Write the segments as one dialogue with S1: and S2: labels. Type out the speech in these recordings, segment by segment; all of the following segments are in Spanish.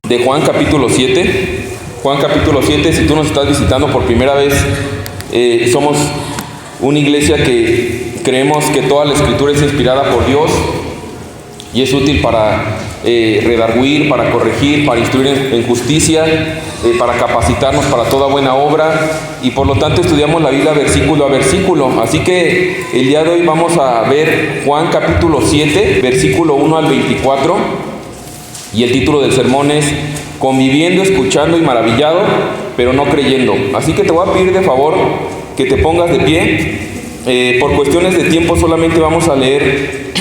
S1: de Juan capítulo 7. Juan capítulo 7, si tú nos estás visitando por primera vez, somos una iglesia que creemos que toda la escritura es inspirada por Dios y es útil para redarguir, para corregir, para instruir en justicia, para capacitarnos para toda buena obra, y por lo tanto estudiamos la Biblia versículo a versículo. Así que el día de hoy vamos a ver Juan capítulo 7, versículo 1 al 24, y el título del sermón es Conviviendo, escuchando y maravillado, pero no creyendo. Así que te voy a pedir de favor que te pongas de pie. Por cuestiones de tiempo solamente vamos a leer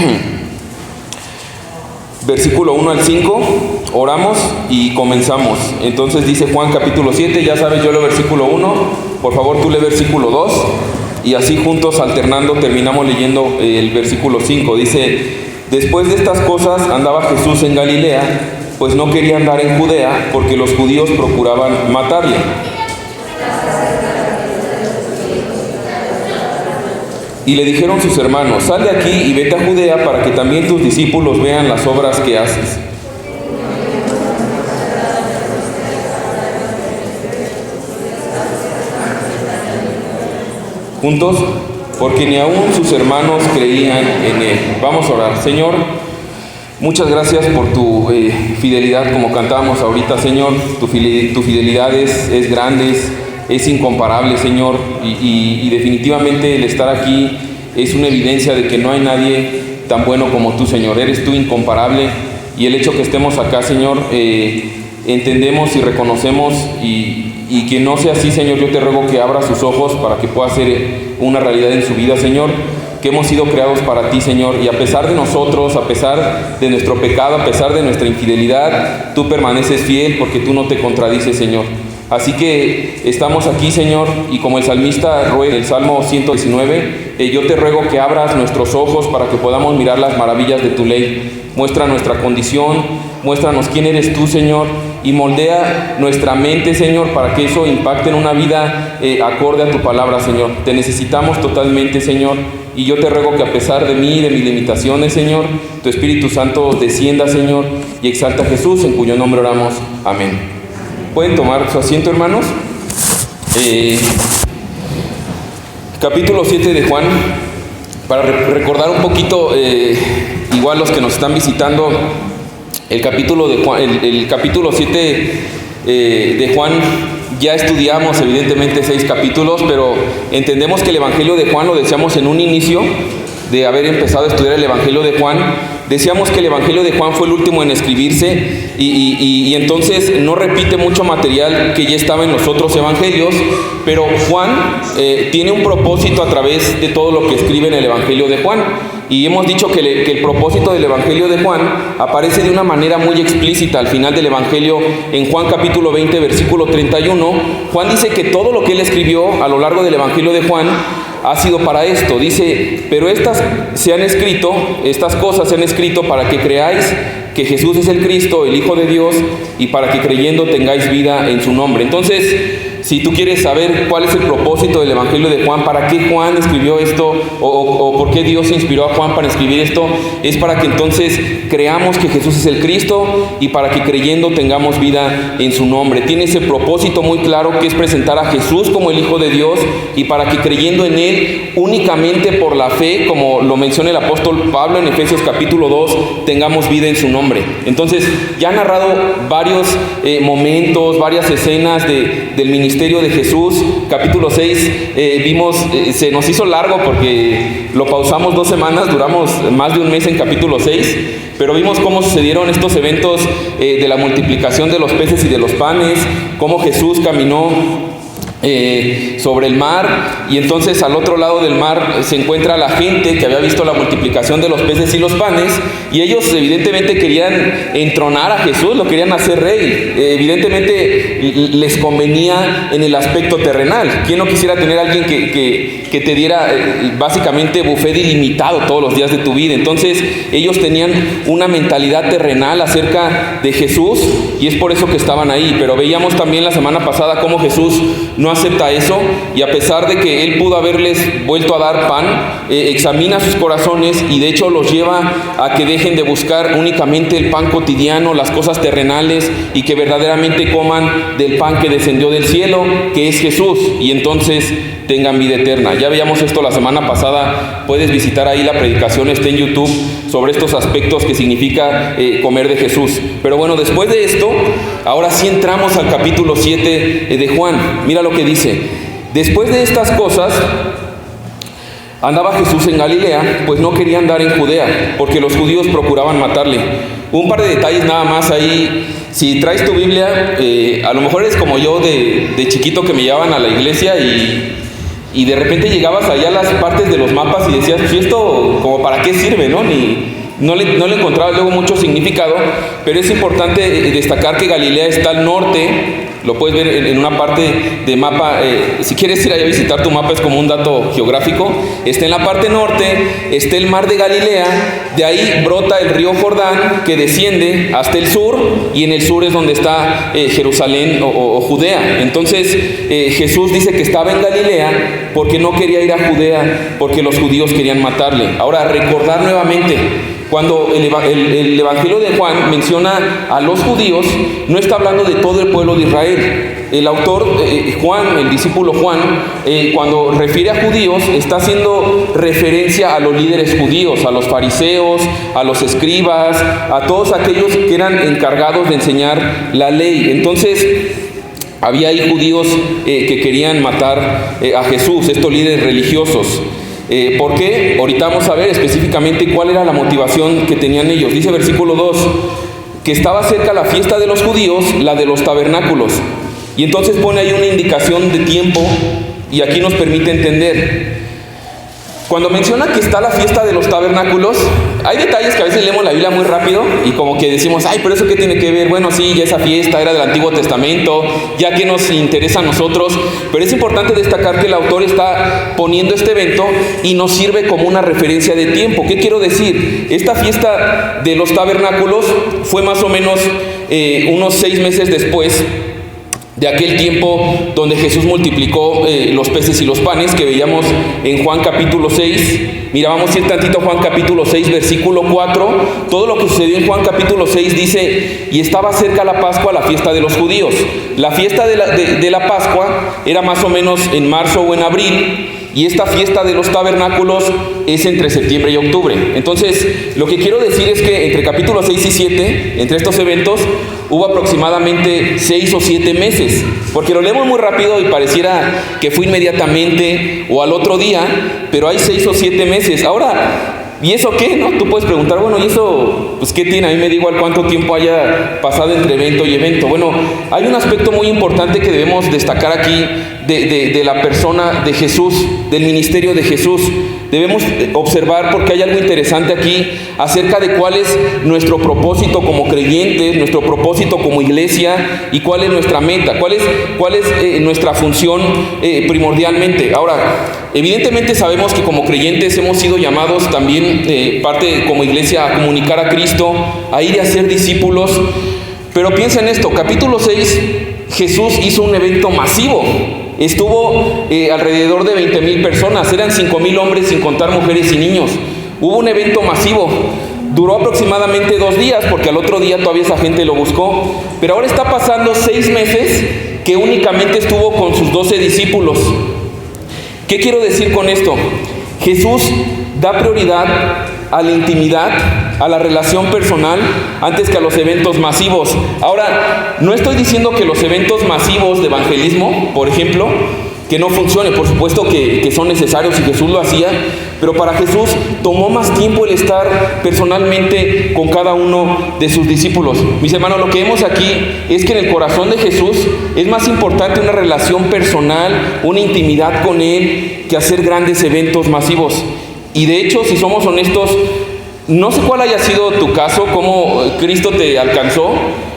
S1: versículo 1 al 5, oramos y comenzamos. Entonces dice Juan capítulo 7, ya sabes, yo leo versículo 1, por favor tú lee versículo 2, y así juntos alternando terminamos leyendo el versículo 5. Dice: después de estas cosas andaba Jesús en Galilea, pues no quería andar en Judea, porque los judíos procuraban matarle. Y le dijeron sus hermanos: sal de aquí y vete a Judea, para que también tus discípulos vean las obras que haces. Juntos, porque ni aún sus hermanos creían en él. Vamos a orar. Señor, muchas gracias por tu fidelidad, como cantábamos ahorita, Señor. Tu fidelidad es grande, es incomparable, Señor, y definitivamente el estar aquí es una evidencia de que no hay nadie tan bueno como tú, Señor. Eres tú incomparable, y el hecho que estemos acá, Señor, entendemos y reconocemos, y que no sea así, Señor. Yo te ruego que abra sus ojos para que pueda ser una realidad en su vida, Señor, que hemos sido creados para ti, Señor, y a pesar de nosotros, a pesar de nuestro pecado, a pesar de nuestra infidelidad, tú permaneces fiel, porque tú no te contradices, Señor. Así que estamos aquí, Señor, y como el salmista ruega en el Salmo 119, yo te ruego que abras nuestros ojos para que podamos mirar las maravillas de tu ley. Muestra nuestra condición, muéstranos quién eres tú, Señor, y moldea nuestra mente, Señor, para que eso impacte en una vida acorde a tu palabra, Señor. Te necesitamos totalmente, Señor, y yo te ruego que a pesar de mí y de mis limitaciones, Señor, tu Espíritu Santo descienda, Señor, y exalta a Jesús, en cuyo nombre oramos. Amén. ¿Pueden tomar su asiento, hermanos? Capítulo 7 de Juan, para recordar un poquito, igual los que nos están visitando, el capítulo 7 de Juan, ya estudiamos evidentemente 6 capítulos, pero entendemos que el Evangelio de Juan lo deseamos en un inicio de haber empezado a estudiar el Evangelio de Juan. Decíamos que el Evangelio de Juan fue el último en escribirse, y entonces no repite mucho material que ya estaba en los otros evangelios, pero Juan tiene un propósito a través de todo lo que escribe en el Evangelio de Juan. Y hemos dicho que el propósito del Evangelio de Juan aparece de una manera muy explícita al final del Evangelio. En Juan capítulo 20, versículo 31, Juan dice que todo lo que él escribió a lo largo del Evangelio de Juan ha sido para esto. Dice: pero estas cosas se han escrito para que creáis que Jesús es el Cristo, el Hijo de Dios, y para que creyendo tengáis vida en su nombre. Entonces, si tú quieres saber cuál es el propósito del Evangelio de Juan, para qué Juan escribió esto, o por qué Dios inspiró a Juan para escribir esto, es para que entonces creamos que Jesús es el Cristo, y para que creyendo tengamos vida en su nombre. Tiene ese propósito muy claro, que es presentar a Jesús como el Hijo de Dios, y para que creyendo en Él únicamente por la fe, como lo menciona el apóstol Pablo en Efesios capítulo 2, tengamos vida en su nombre. Entonces, ya ha narrado varios momentos, varias escenas del ministerio de Jesús. Capítulo 6 vimos, se nos hizo largo porque lo pausamos 2 semanas, duramos más de un mes en capítulo 6, pero vimos cómo sucedieron estos eventos de la multiplicación de los peces y de los panes, cómo Jesús caminó sobre el mar, y entonces al otro lado del mar se encuentra la gente que había visto la multiplicación de los peces y los panes, y ellos evidentemente querían entronar a Jesús, lo querían hacer rey. Evidentemente les convenía en el aspecto terrenal. ¿Quién no quisiera tener a alguien que te diera básicamente buffet ilimitado todos los días de tu vida? Entonces ellos tenían una mentalidad terrenal acerca de Jesús, y es por eso que estaban ahí. Pero veíamos también la semana pasada cómo Jesús no acepta eso, y a pesar de que él pudo haberles vuelto a dar pan, examina sus corazones y de hecho los lleva a que dejen de buscar únicamente el pan cotidiano, las cosas terrenales, y que verdaderamente coman del pan que descendió del cielo, que es Jesús, y entonces tengan vida eterna. Ya veíamos esto la semana pasada, puedes visitar ahí la predicación, está en YouTube, sobre estos aspectos que significa comer de Jesús. Pero bueno, después de esto, ahora sí entramos al capítulo 7 de Juan. Mira lo que dice: después de estas cosas, andaba Jesús en Galilea, pues no quería andar en Judea, porque los judíos procuraban matarle. Un par de detalles nada más ahí. Si traes tu Biblia, a lo mejor eres como yo de chiquito, que me llevaban a la iglesia y de repente llegabas allá a las partes de los mapas y decías, pues esto como para qué sirve, ¿no? No le encontraba luego mucho significado, pero es importante destacar que Galilea está al norte. Lo puedes ver en una parte de mapa. Si quieres ir allá a visitar tu mapa, es como un dato geográfico. Está en la parte norte, está el mar de Galilea, de ahí brota el río Jordán, que desciende hasta el sur, y en el sur es donde está Jerusalén o Judea. Entonces Jesús dice que estaba en Galilea porque no quería ir a Judea, porque los judíos querían matarle. Ahora, recordar nuevamente, cuando el Evangelio de Juan menciona a los judíos, no está hablando de todo el pueblo de Israel. El autor, Juan, el discípulo Juan, cuando refiere a judíos, está haciendo referencia a los líderes judíos, a los fariseos, a los escribas, a todos aquellos que eran encargados de enseñar la ley. Entonces, había ahí judíos que querían matar a Jesús, estos líderes religiosos. ¿Por qué? Ahorita vamos a ver específicamente cuál era la motivación que tenían ellos. Dice versículo 2, que estaba cerca la fiesta de los judíos, la de los tabernáculos. Y entonces pone ahí una indicación de tiempo, y aquí nos permite entender. Cuando menciona que está la fiesta de los tabernáculos, hay detalles que a veces leemos la Biblia muy rápido y como que decimos, ay, pero ¿eso qué tiene que ver? Bueno, sí, ya esa fiesta era del Antiguo Testamento, ya que nos interesa a nosotros. Pero es importante destacar que el autor está poniendo este evento y nos sirve como una referencia de tiempo. ¿Qué quiero decir? Esta fiesta de los tabernáculos fue más o menos unos 6 meses después de aquel tiempo donde Jesús multiplicó los peces y los panes, que veíamos en Juan capítulo 6. Mira, vamos a ir tantito a Juan capítulo 6, versículo 4. Todo lo que sucedió en Juan capítulo 6 dice, y estaba cerca la Pascua, la fiesta de los judíos. La fiesta de la Pascua era más o menos en marzo o en abril, y esta fiesta de los tabernáculos es entre septiembre y octubre. Entonces, lo que quiero decir es que entre capítulo 6 y 7, entre estos eventos, hubo aproximadamente 6 o 7 meses. Porque lo leemos muy rápido y pareciera que fue inmediatamente o al otro día, pero hay 6 o 7 meses. Ahora, ¿y eso qué? ¿No? Tú puedes preguntar, bueno, ¿y eso pues qué tiene? A mí me da igual cuánto tiempo haya pasado entre evento y evento. Bueno, hay un aspecto muy importante que debemos destacar aquí de la persona de Jesús, del ministerio de Jesús. Debemos observar, porque hay algo interesante aquí acerca de cuál es nuestro propósito como creyentes, nuestro propósito como iglesia, y cuál es nuestra meta, cuál es nuestra función primordialmente. Ahora, evidentemente sabemos que como creyentes hemos sido llamados también, parte como iglesia, a comunicar a Cristo, a ir a hacer discípulos. Pero piensa en esto, capítulo 6, Jesús hizo un evento masivo. Estuvo alrededor de 20,000 personas, eran 5,000 hombres sin contar mujeres y niños. Hubo un evento masivo, duró aproximadamente 2 días, porque al otro día todavía esa gente lo buscó. Pero ahora está pasando 6 meses que únicamente estuvo con sus 12 discípulos. ¿Qué quiero decir con esto? Jesús da prioridad a la intimidad, a la relación personal, antes que a los eventos masivos. Ahora, no estoy diciendo que los eventos masivos de evangelismo, por ejemplo, que no funcionen. Por supuesto que son necesarios y Jesús lo hacía, pero para Jesús tomó más tiempo el estar personalmente con cada uno de sus discípulos. Mis hermanos, lo que vemos aquí es que en el corazón de Jesús es más importante una relación personal, una intimidad con Él, que hacer grandes eventos masivos. Y de hecho, si somos honestos, no sé cuál haya sido tu caso, cómo Cristo te alcanzó,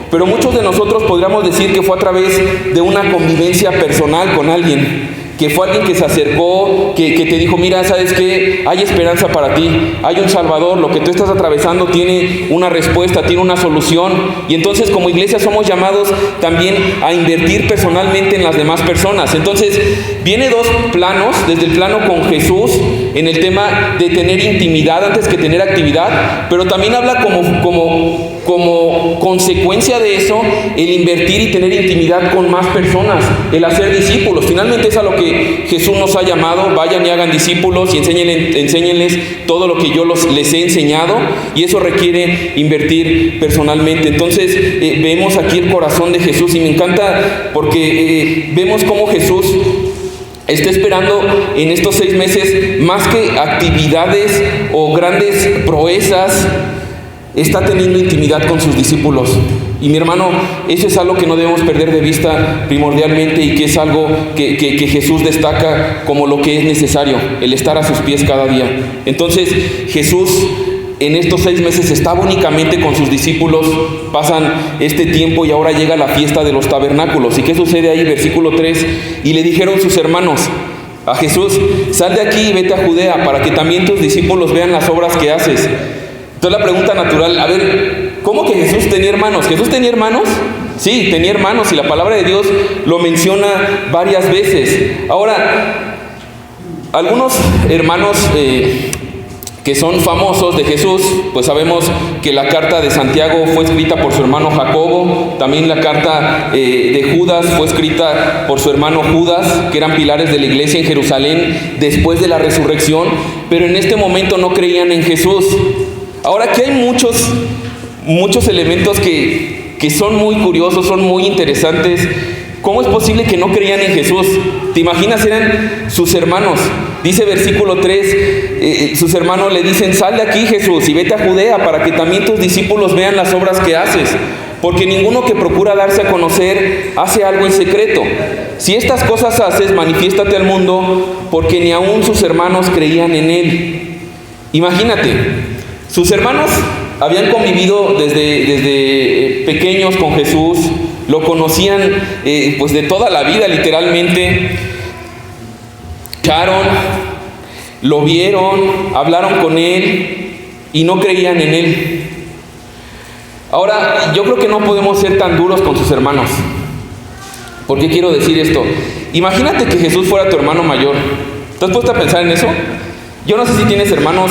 S1: pero muchos de nosotros podríamos decir que fue a través de una convivencia personal con alguien. que fue alguien que se acercó, que te dijo, mira, ¿sabes qué? Hay esperanza para ti, hay un Salvador, lo que tú estás atravesando tiene una respuesta, tiene una solución. Y entonces como iglesia somos llamados también a invertir personalmente en las demás personas. Entonces viene dos planos, desde el plano con Jesús, en el tema de tener intimidad antes que tener actividad, pero también habla como consecuencia de eso, el invertir y tener intimidad con más personas, el hacer discípulos. Finalmente es a lo que Jesús nos ha llamado: vayan y hagan discípulos y enséñenles todo lo que yo les he enseñado, y eso requiere invertir personalmente. Entonces vemos aquí el corazón de Jesús, y me encanta porque vemos cómo Jesús está esperando en estos 6 meses, más que actividades o grandes proezas, está teniendo intimidad con sus discípulos. Y mi hermano, eso es algo que no debemos perder de vista primordialmente, y que es algo que Jesús destaca como lo que es necesario, el estar a sus pies cada día. Entonces Jesús en estos 6 meses estaba únicamente con sus discípulos. Pasan este tiempo y ahora llega la fiesta de los tabernáculos. ¿Y qué sucede ahí? Versículo 3: y le dijeron sus hermanos a Jesús, sal de aquí y vete a Judea, para que también tus discípulos vean las obras que haces. Entonces la pregunta natural, a ver, ¿cómo que Jesús tenía hermanos? ¿Jesús tenía hermanos? Sí, tenía hermanos, y la palabra de Dios lo menciona varias veces. Ahora, algunos hermanos que son famosos de Jesús, pues sabemos que la carta de Santiago fue escrita por su hermano Jacobo, también la carta de Judas fue escrita por su hermano Judas, que eran pilares de la iglesia en Jerusalén después de la resurrección, pero en este momento no creían en Jesús. Ahora, aquí hay muchos elementos que son muy curiosos, son muy interesantes. ¿Cómo es posible que no creían en Jesús? ¿Te imaginas? Eran sus hermanos. Dice versículo 3, sus hermanos le dicen, sal de aquí, Jesús, y vete a Judea, para que también tus discípulos vean las obras que haces. Porque ninguno que procura darse a conocer hace algo en secreto. Si estas cosas haces, manifiéstate al mundo, porque ni aun sus hermanos creían en él. Imagínate, sus hermanos habían convivido desde pequeños con Jesús, lo conocían pues de toda la vida, literalmente. Escucharon, lo vieron, hablaron con él y no creían en él. Ahora, yo creo que no podemos ser tan duros con sus hermanos. ¿Por qué quiero decir esto? Imagínate que Jesús fuera tu hermano mayor. ¿Te has puesto a pensar en eso? Yo no sé si tienes hermanos,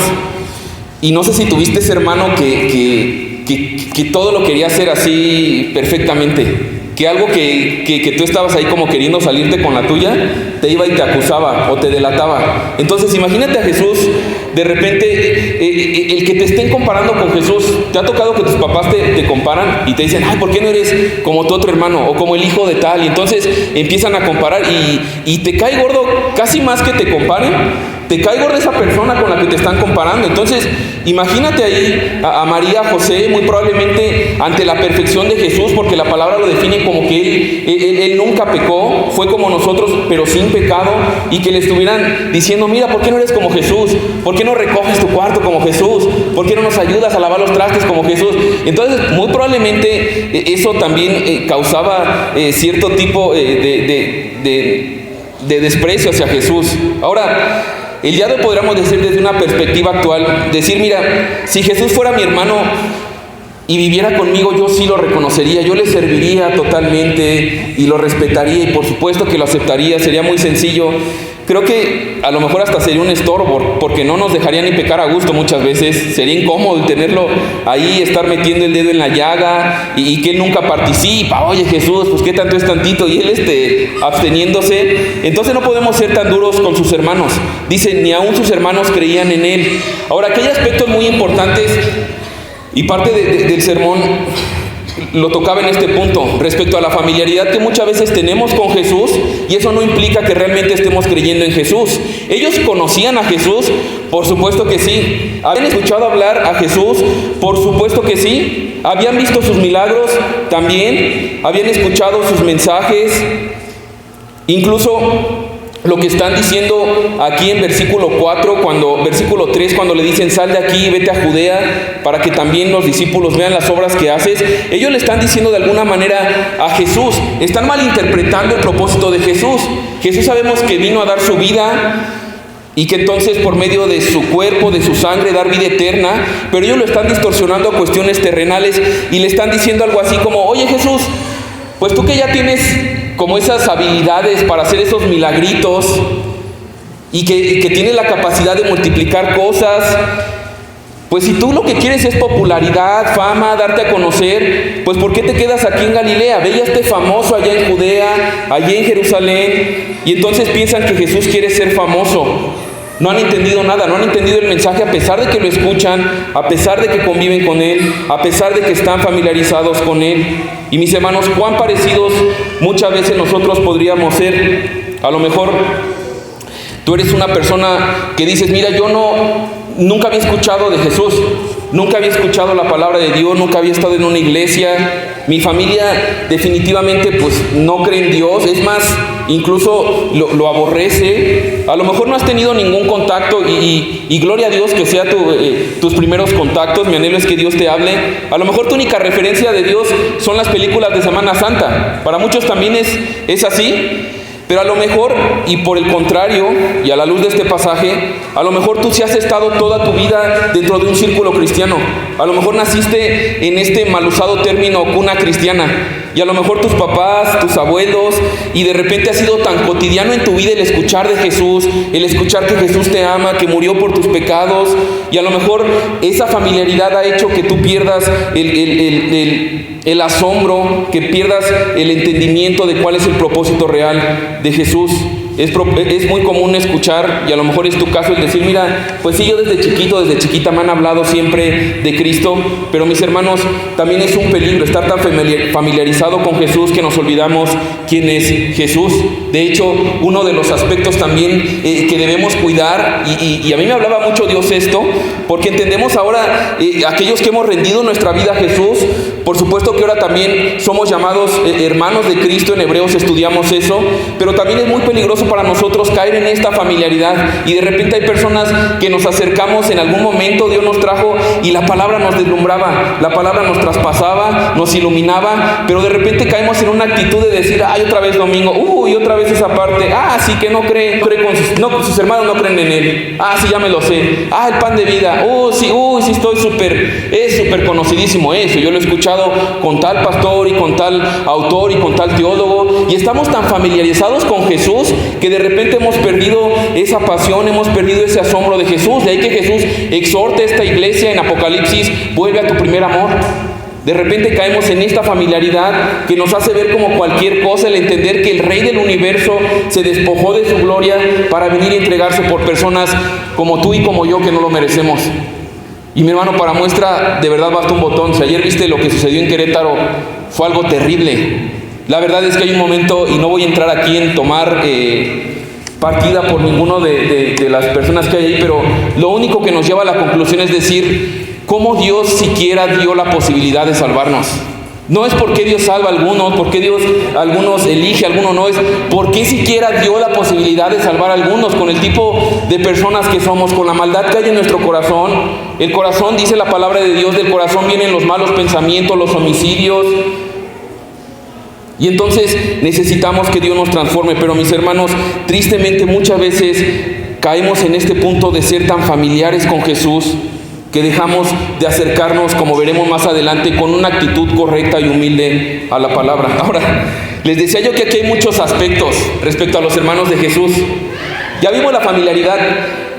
S1: y no sé si tuviste ese hermano que todo lo quería hacer así perfectamente. Que algo que tú estabas ahí como queriendo salirte con la tuya, te iba y te acusaba o te delataba. Entonces imagínate a Jesús, de repente, el que te estén comparando con Jesús. ¿Te ha tocado que tus papás te comparan y te dicen, ay, ¿por qué no eres como tu otro hermano? O como el hijo de tal. Y entonces empiezan a comparar y te cae gordo, casi más que te comparen, te cae gordo esa persona con la que te están comparando. Entonces imagínate ahí a María, a José, muy probablemente ante la perfección de Jesús, porque la palabra lo define como que él nunca pecó, fue como nosotros, pero sin pecado, y que le estuvieran diciendo, mira, ¿por qué no eres como Jesús? ¿Por qué no recoges tu cuarto como Jesús? ¿Por qué no nos ayudas a lavar los trastes como Jesús? Entonces, muy probablemente eso también causaba cierto tipo de desprecio hacia Jesús. Ahora, el día de hoy podríamos decir desde una perspectiva actual, decir, mira, si Jesús fuera mi hermano y viviera conmigo, yo sí lo reconocería, yo le serviría totalmente y lo respetaría, y por supuesto que lo aceptaría, sería muy sencillo. Creo que a lo mejor hasta sería un estorbo, porque no nos dejaría ni pecar a gusto muchas veces. Sería incómodo tenerlo ahí, estar metiendo el dedo en la llaga y que él nunca participa. Oye, Jesús, pues qué tanto es tantito, y él absteniéndose. Entonces no podemos ser tan duros con sus hermanos. Dice, ni aun sus hermanos creían en él. Ahora, aquí hay aspectos muy importantes, y parte del sermón lo tocaba en este punto, respecto a la familiaridad que muchas veces tenemos con Jesús, y eso no implica que realmente estemos creyendo en Jesús. Ellos conocían a Jesús, por supuesto que sí. ¿Habían escuchado hablar a Jesús? Por supuesto que sí. ¿Habían visto sus milagros? También. ¿Habían escuchado sus mensajes? Incluso lo que están diciendo aquí en versículo 3, cuando le dicen sal de aquí y vete a Judea para que también los discípulos vean las obras que haces. Ellos le están diciendo de alguna manera a Jesús, están malinterpretando el propósito de Jesús. Jesús sabemos que vino a dar su vida y que entonces por medio de su cuerpo, de su sangre, dar vida eterna, pero ellos lo están distorsionando a cuestiones terrenales y le están diciendo algo así como, oye Jesús, pues tú que ya tienes como esas habilidades para hacer esos milagritos y que tienes la capacidad de multiplicar cosas, pues si tú lo que quieres es popularidad, fama, darte a conocer, pues ¿por qué te quedas aquí en Galilea? Ve ya este famoso allá en Judea, allá en Jerusalén, y entonces piensan que Jesús quiere ser famoso. No han entendido nada, no han entendido el mensaje a pesar de que lo escuchan, a pesar de que conviven con Él, a pesar de que están familiarizados con Él. Y mis hermanos, cuán parecidos muchas veces nosotros podríamos ser. A lo mejor tú eres una persona que dices, mira, yo nunca había escuchado de Jesús, nunca había escuchado la palabra de Dios, nunca había estado en una iglesia, mi familia definitivamente pues no cree en Dios, es más, incluso lo aborrece. A lo mejor no has tenido ningún contacto y gloria a Dios que sea tus primeros contactos. Mi anhelo es que Dios te hable. A lo mejor tu única referencia de Dios son las películas de Semana Santa. Para muchos también es así. Pero a lo mejor, y por el contrario, y a la luz de este pasaje, a lo mejor tú sí has estado toda tu vida dentro de un círculo cristiano. A lo mejor naciste en este mal usado término cuna cristiana. Y a lo mejor tus papás, tus abuelos, y de repente ha sido tan cotidiano en tu vida el escuchar de Jesús, el escuchar que Jesús te ama, que murió por tus pecados, y a lo mejor esa familiaridad ha hecho que tú pierdas el asombro, que pierdas el entendimiento de cuál es el propósito real de Jesús. Es muy común escuchar, y a lo mejor es tu caso, el decir, mira, pues sí, yo desde chiquita me han hablado siempre de Cristo, pero mis hermanos, también es un peligro estar tan familiarizado con Jesús que nos olvidamos quién es Jesús. De hecho, uno de los aspectos también que debemos cuidar, y a mí me hablaba mucho Dios esto, porque entendemos ahora, aquellos que hemos rendido nuestra vida a Jesús, por supuesto que ahora también somos llamados hermanos de Cristo, en Hebreos estudiamos eso, pero también es muy peligroso para nosotros caer en esta familiaridad, y de repente hay personas que nos acercamos en algún momento, Dios nos trajo y la palabra nos deslumbraba, la palabra nos traspasaba, nos iluminaba, pero de repente caemos en una actitud de decir, ay, otra vez domingo, y otra vez esa parte, sí que no cree con sus hermanos no creen en él, sí, ya me lo sé, el pan de vida, sí estoy súper conocidísimo eso, yo lo he escuchado con tal pastor y con tal autor y con tal teólogo, y estamos tan familiarizados con Jesús que de repente hemos perdido esa pasión, hemos perdido ese asombro de Jesús. De ahí que Jesús exhorta a esta iglesia en Apocalipsis, vuelve a tu primer amor. De repente caemos en esta familiaridad que nos hace ver como cualquier cosa, el entender que el Rey del universo se despojó de su gloria para venir y entregarse por personas como tú y como yo que no lo merecemos. Y mi hermano, para muestra, de verdad basta un botón. Si ayer viste lo que sucedió en Querétaro, fue algo terrible. La verdad es que hay un momento, y no voy a entrar aquí en tomar partida por ninguno de las personas que hay ahí, pero lo único que nos lleva a la conclusión es decir, ¿cómo Dios siquiera dio la posibilidad de salvarnos? No es porque Dios salva a algunos, porque Dios a algunos elige, a algunos no, es porque siquiera dio la posibilidad de salvar a algunos con el tipo de personas que somos, con la maldad que hay en nuestro corazón. El corazón, dice la palabra de Dios, del corazón vienen los malos pensamientos, los homicidios. Y entonces necesitamos que Dios nos transforme. Pero mis hermanos, tristemente muchas veces caemos en este punto de ser tan familiares con Jesús que dejamos de acercarnos, como veremos más adelante, con una actitud correcta y humilde a la palabra. Ahora, les decía yo que aquí hay muchos aspectos respecto a los hermanos de Jesús. Ya vimos la familiaridad,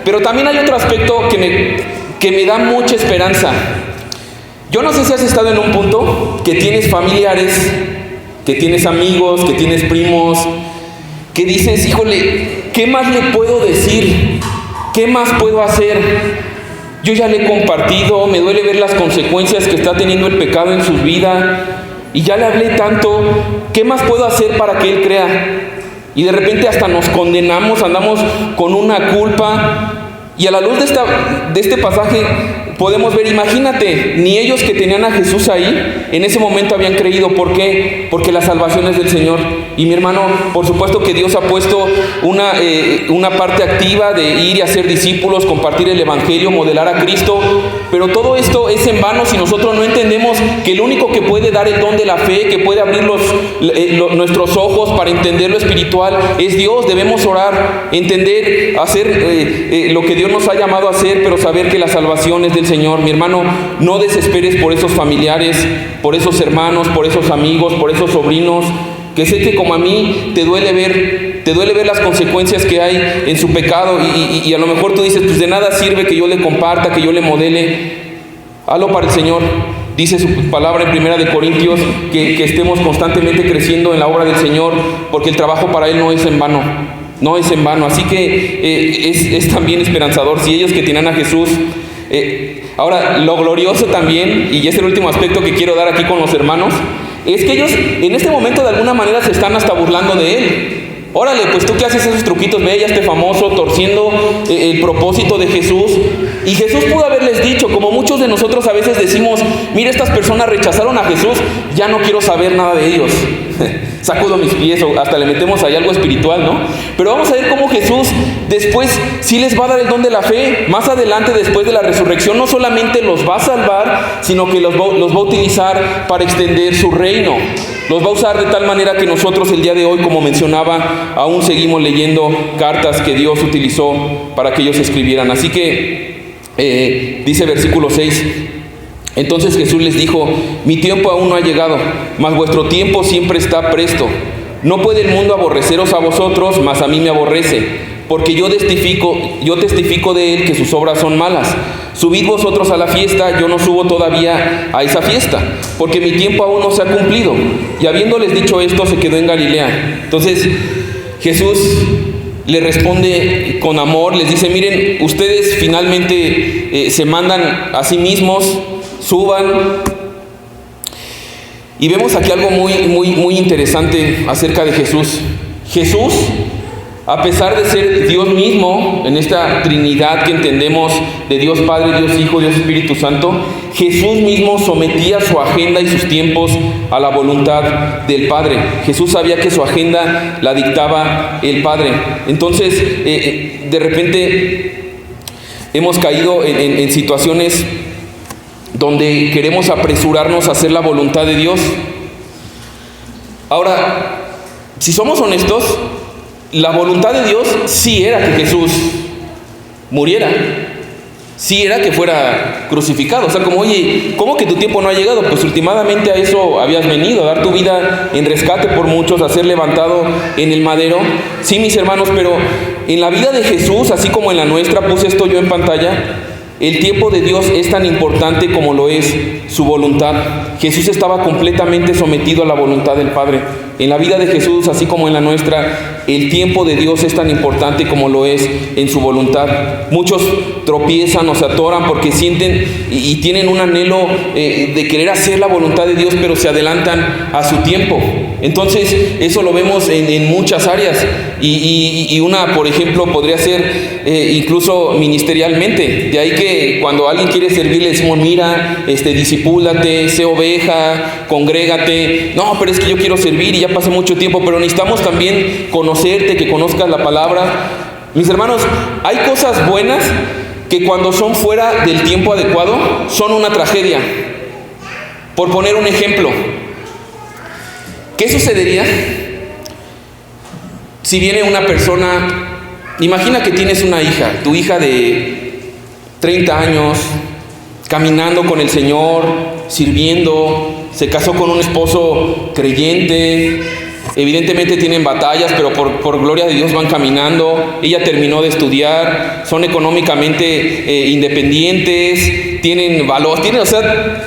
S1: pero también hay otro aspecto que me da mucha esperanza. Yo no sé si has estado en un punto que tienes familiares, que tienes amigos, que tienes primos, que dices, híjole, ¿qué más le puedo decir? ¿Qué más puedo hacer? Yo ya le he compartido, me duele ver las consecuencias que está teniendo el pecado en su vida, y ya le hablé tanto, ¿qué más puedo hacer para que él crea? Y de repente hasta nos condenamos, andamos con una culpa, y a la luz de este pasaje podemos ver, imagínate, ni ellos que tenían a Jesús ahí, en ese momento habían creído. ¿Por qué? Porque la salvación es del Señor. Y mi hermano, por supuesto que Dios ha puesto una parte activa de ir y hacer discípulos, compartir el Evangelio, modelar a Cristo, pero todo esto es en vano si nosotros no entendemos que el único que puede dar el don de la fe, que puede abrir nuestros ojos para entender lo espiritual, es Dios. Debemos orar, entender, hacer lo que Dios nos ha llamado a hacer, pero saber que la salvación es del Señor. Mi hermano, no desesperes por esos familiares, por esos hermanos, por esos amigos, por esos sobrinos, que sé que como a mí te duele ver las consecuencias que hay en su pecado, y a lo mejor tú dices, pues de nada sirve que yo le comparta, que yo le modele. Hazlo para el Señor. Dice su palabra en 1 de Corintios que estemos constantemente creciendo en la obra del Señor, porque el trabajo para Él no es en vano. No es en vano. Así que es también esperanzador si ellos que tienen a Jesús. Ahora, lo glorioso también, y es el último aspecto que quiero dar aquí con los hermanos, es que ellos en este momento de alguna manera se están hasta burlando de Él. Órale, pues tú que haces esos truquitos, ve, ya esté famoso, torciendo el propósito de Jesús. Y Jesús pudo haberles dicho, como muchos de nosotros a veces decimos, mira, estas personas rechazaron a Jesús, ya no quiero saber nada de ellos. Sacudo mis pies, o hasta le metemos ahí algo espiritual, ¿no? Pero vamos a ver cómo Jesús después sí les va a dar el don de la fe. Más adelante, después de la resurrección, no solamente los va a salvar, sino que los va a utilizar para extender su reino. Los va a usar de tal manera que nosotros el día de hoy, como mencionaba, aún seguimos leyendo cartas que Dios utilizó para que ellos escribieran. Así que dice versículo 6, entonces Jesús les dijo, mi tiempo aún no ha llegado, mas vuestro tiempo siempre está presto. No puede el mundo aborreceros a vosotros, mas a mí me aborrece, porque yo testifico de él que sus obras son malas. Subid vosotros a la fiesta, yo no subo todavía a esa fiesta, porque mi tiempo aún no se ha cumplido. Y habiéndoles dicho esto, se quedó en Galilea. Entonces Jesús le responde con amor, les dice, miren, ustedes finalmente se mandan a sí mismos, suban. Y vemos aquí algo muy interesante acerca de Jesús. Jesús, a pesar de ser Dios mismo, en esta Trinidad que entendemos de Dios Padre, Dios Hijo, Dios Espíritu Santo, Jesús mismo sometía su agenda y sus tiempos a la voluntad del Padre. Jesús sabía que su agenda la dictaba el Padre. Entonces, de repente hemos caído en situaciones donde queremos apresurarnos a hacer la voluntad de Dios. Ahora, si somos honestos, la voluntad de Dios sí era que Jesús muriera, sí era que fuera crucificado. O sea, como, oye, ¿cómo que tu tiempo no ha llegado? Pues últimamente a eso habías venido, a dar tu vida en rescate por muchos, a ser levantado en el madero. Sí, mis hermanos, pero en la vida de Jesús, así como en la nuestra, puse esto yo en pantalla, el tiempo de Dios es tan importante como lo es su voluntad. Jesús estaba completamente sometido a la voluntad del Padre. En la vida de Jesús, así como en la nuestra, el tiempo de Dios es tan importante como lo es en su voluntad. Muchos tropiezan o se atoran porque sienten y tienen un anhelo de querer hacer la voluntad de Dios, pero se adelantan a su tiempo. Entonces, eso lo vemos en muchas áreas. Y una, por ejemplo, podría ser incluso ministerialmente. De ahí que cuando alguien quiere servir, le decimos, mira, discipúlate, sé oveja, congrégate. No, pero es que yo quiero servir y ya pasé mucho tiempo, pero necesitamos también conocerte, que conozcas la palabra. Mis hermanos, hay cosas buenas que cuando son fuera del tiempo adecuado son una tragedia. Por poner un ejemplo, ¿qué sucedería si viene una persona? Imagina que tienes una hija, tu hija de 30 años, caminando con el Señor, sirviendo, se casó con un esposo creyente, evidentemente tienen batallas, pero por gloria de Dios van caminando. Ella terminó de estudiar, son económicamente independientes, tienen valor, o sea,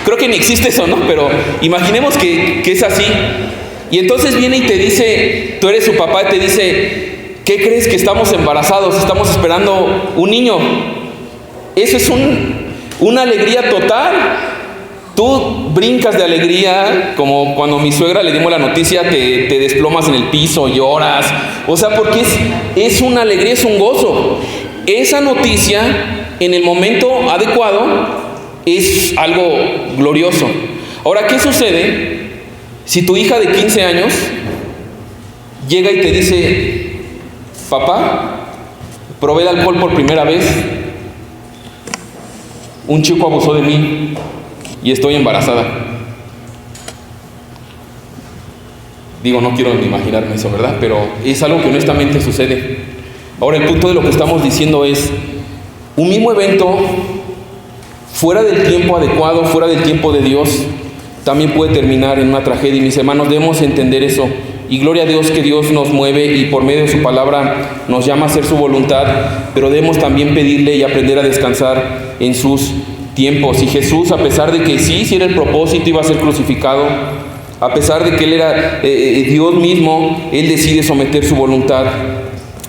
S1: creo que ni existe eso, ¿no? Pero imaginemos que es así. Y entonces viene y te dice, tú eres su papá, y te dice, ¿qué crees? Que estamos embarazados, estamos esperando un niño. Eso es una alegría total. Tú brincas de alegría, como cuando a mi suegra le dimos la noticia, te desplomas en el piso, lloras. O sea, porque es una alegría, es un gozo. esa noticia en el momento adecuado es algo glorioso. Ahora, ¿qué sucede si tu hija de 15 años llega y te dice: papá, probé el alcohol por primera vez, un chico abusó de mí y estoy embarazada? Digo, no quiero ni imaginarme eso, ¿verdad? Pero es algo que honestamente sucede. Ahora, el punto de lo que estamos diciendo es: un mismo evento fuera del tiempo adecuado, fuera del tiempo de Dios, también puede terminar en una tragedia. Y mis hermanos, debemos entender eso. Y gloria a Dios que Dios nos mueve y por medio de su palabra nos llama a hacer su voluntad, pero debemos también pedirle y aprender a descansar en sus tiempos. Y Jesús, a pesar de que sí era el propósito, iba a ser crucificado, a pesar de que Él era Dios mismo, Él decide someter su voluntad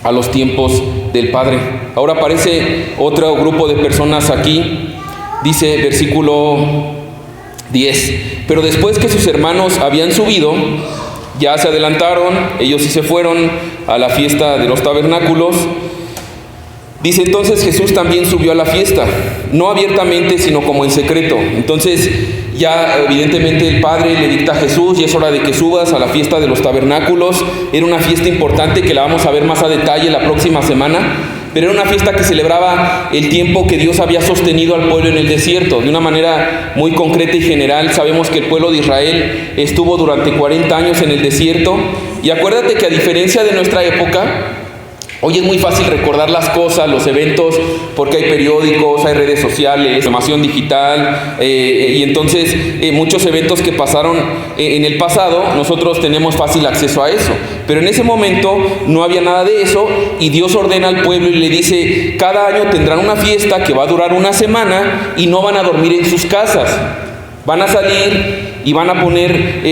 S1: a los tiempos del Padre. Ahora aparece otro grupo de personas aquí. Dice versículo 10: pero después que sus hermanos habían subido, ya se adelantaron, ellos sí se fueron a la fiesta de los tabernáculos. Dice: entonces Jesús también subió a la fiesta, no abiertamente, sino como en secreto. Entonces ya evidentemente el Padre le dicta a Jesús: y es hora de que subas a la fiesta de los tabernáculos. Era una fiesta importante que la vamos a ver más a detalle la próxima semana, pero era una fiesta que celebraba el tiempo que Dios había sostenido al pueblo en el desierto. De una manera muy concreta y general, sabemos que el pueblo de Israel estuvo durante 40 años en el desierto. Y acuérdate que a diferencia de nuestra época, hoy es muy fácil recordar las cosas, los eventos, porque hay periódicos, hay redes sociales, información digital, y entonces muchos eventos que pasaron en el pasado, nosotros tenemos fácil acceso a eso. Pero en ese momento no había nada de eso, y Dios ordena al pueblo y le dice: cada año tendrán una fiesta que va a durar una semana y no van a dormir en sus casas. Van a salir y van a poner,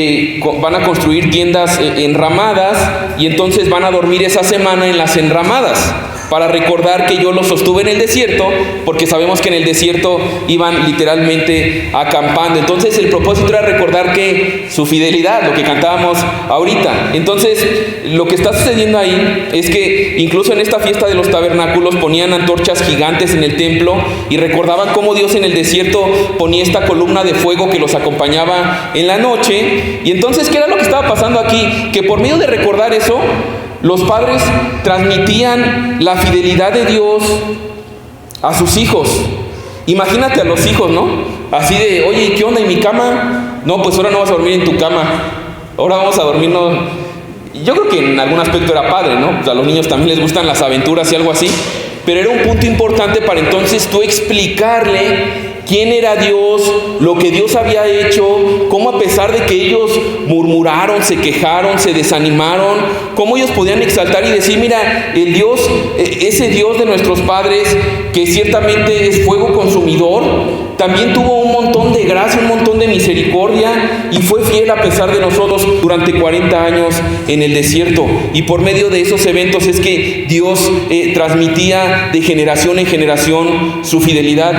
S1: van a construir tiendas enramadas, y entonces van a dormir esa semana en las enramadas, para recordar que yo los sostuve en el desierto, porque sabemos que en el desierto iban literalmente acampando. Entonces el propósito era recordar que su fidelidad, lo que cantábamos ahorita. Entonces lo que está sucediendo ahí es que incluso en esta fiesta de los tabernáculos ponían antorchas gigantes en el templo y recordaban cómo Dios en el desierto ponía esta columna de fuego que los acompañaba en la noche. Y entonces, ¿qué era lo que estaba pasando aquí? Que por medio de recordar eso, los padres transmitían la fidelidad de Dios a sus hijos. Imagínate a los hijos, ¿no? Así de: oye, ¿qué onda? ¿Y mi cama? No, pues ahora no vas a dormir en tu cama, ahora vamos a dormirnos. Yo creo que en algún aspecto era padre, ¿no? Pues a los niños también les gustan las aventuras y algo así, pero era un punto importante para entonces tú explicarle quién era Dios, lo que Dios había hecho, cómo a pesar de que ellos murmuraron, se quejaron, se desanimaron, cómo ellos podían exaltar y decir: mira, el Dios, ese Dios de nuestros padres, que ciertamente es fuego consumidor, también tuvo un montón de gracia, un montón de misericordia, y fue fiel a pesar de nosotros durante 40 años en el desierto. Y por medio de esos eventos es que Dios transmitía de generación en generación su fidelidad.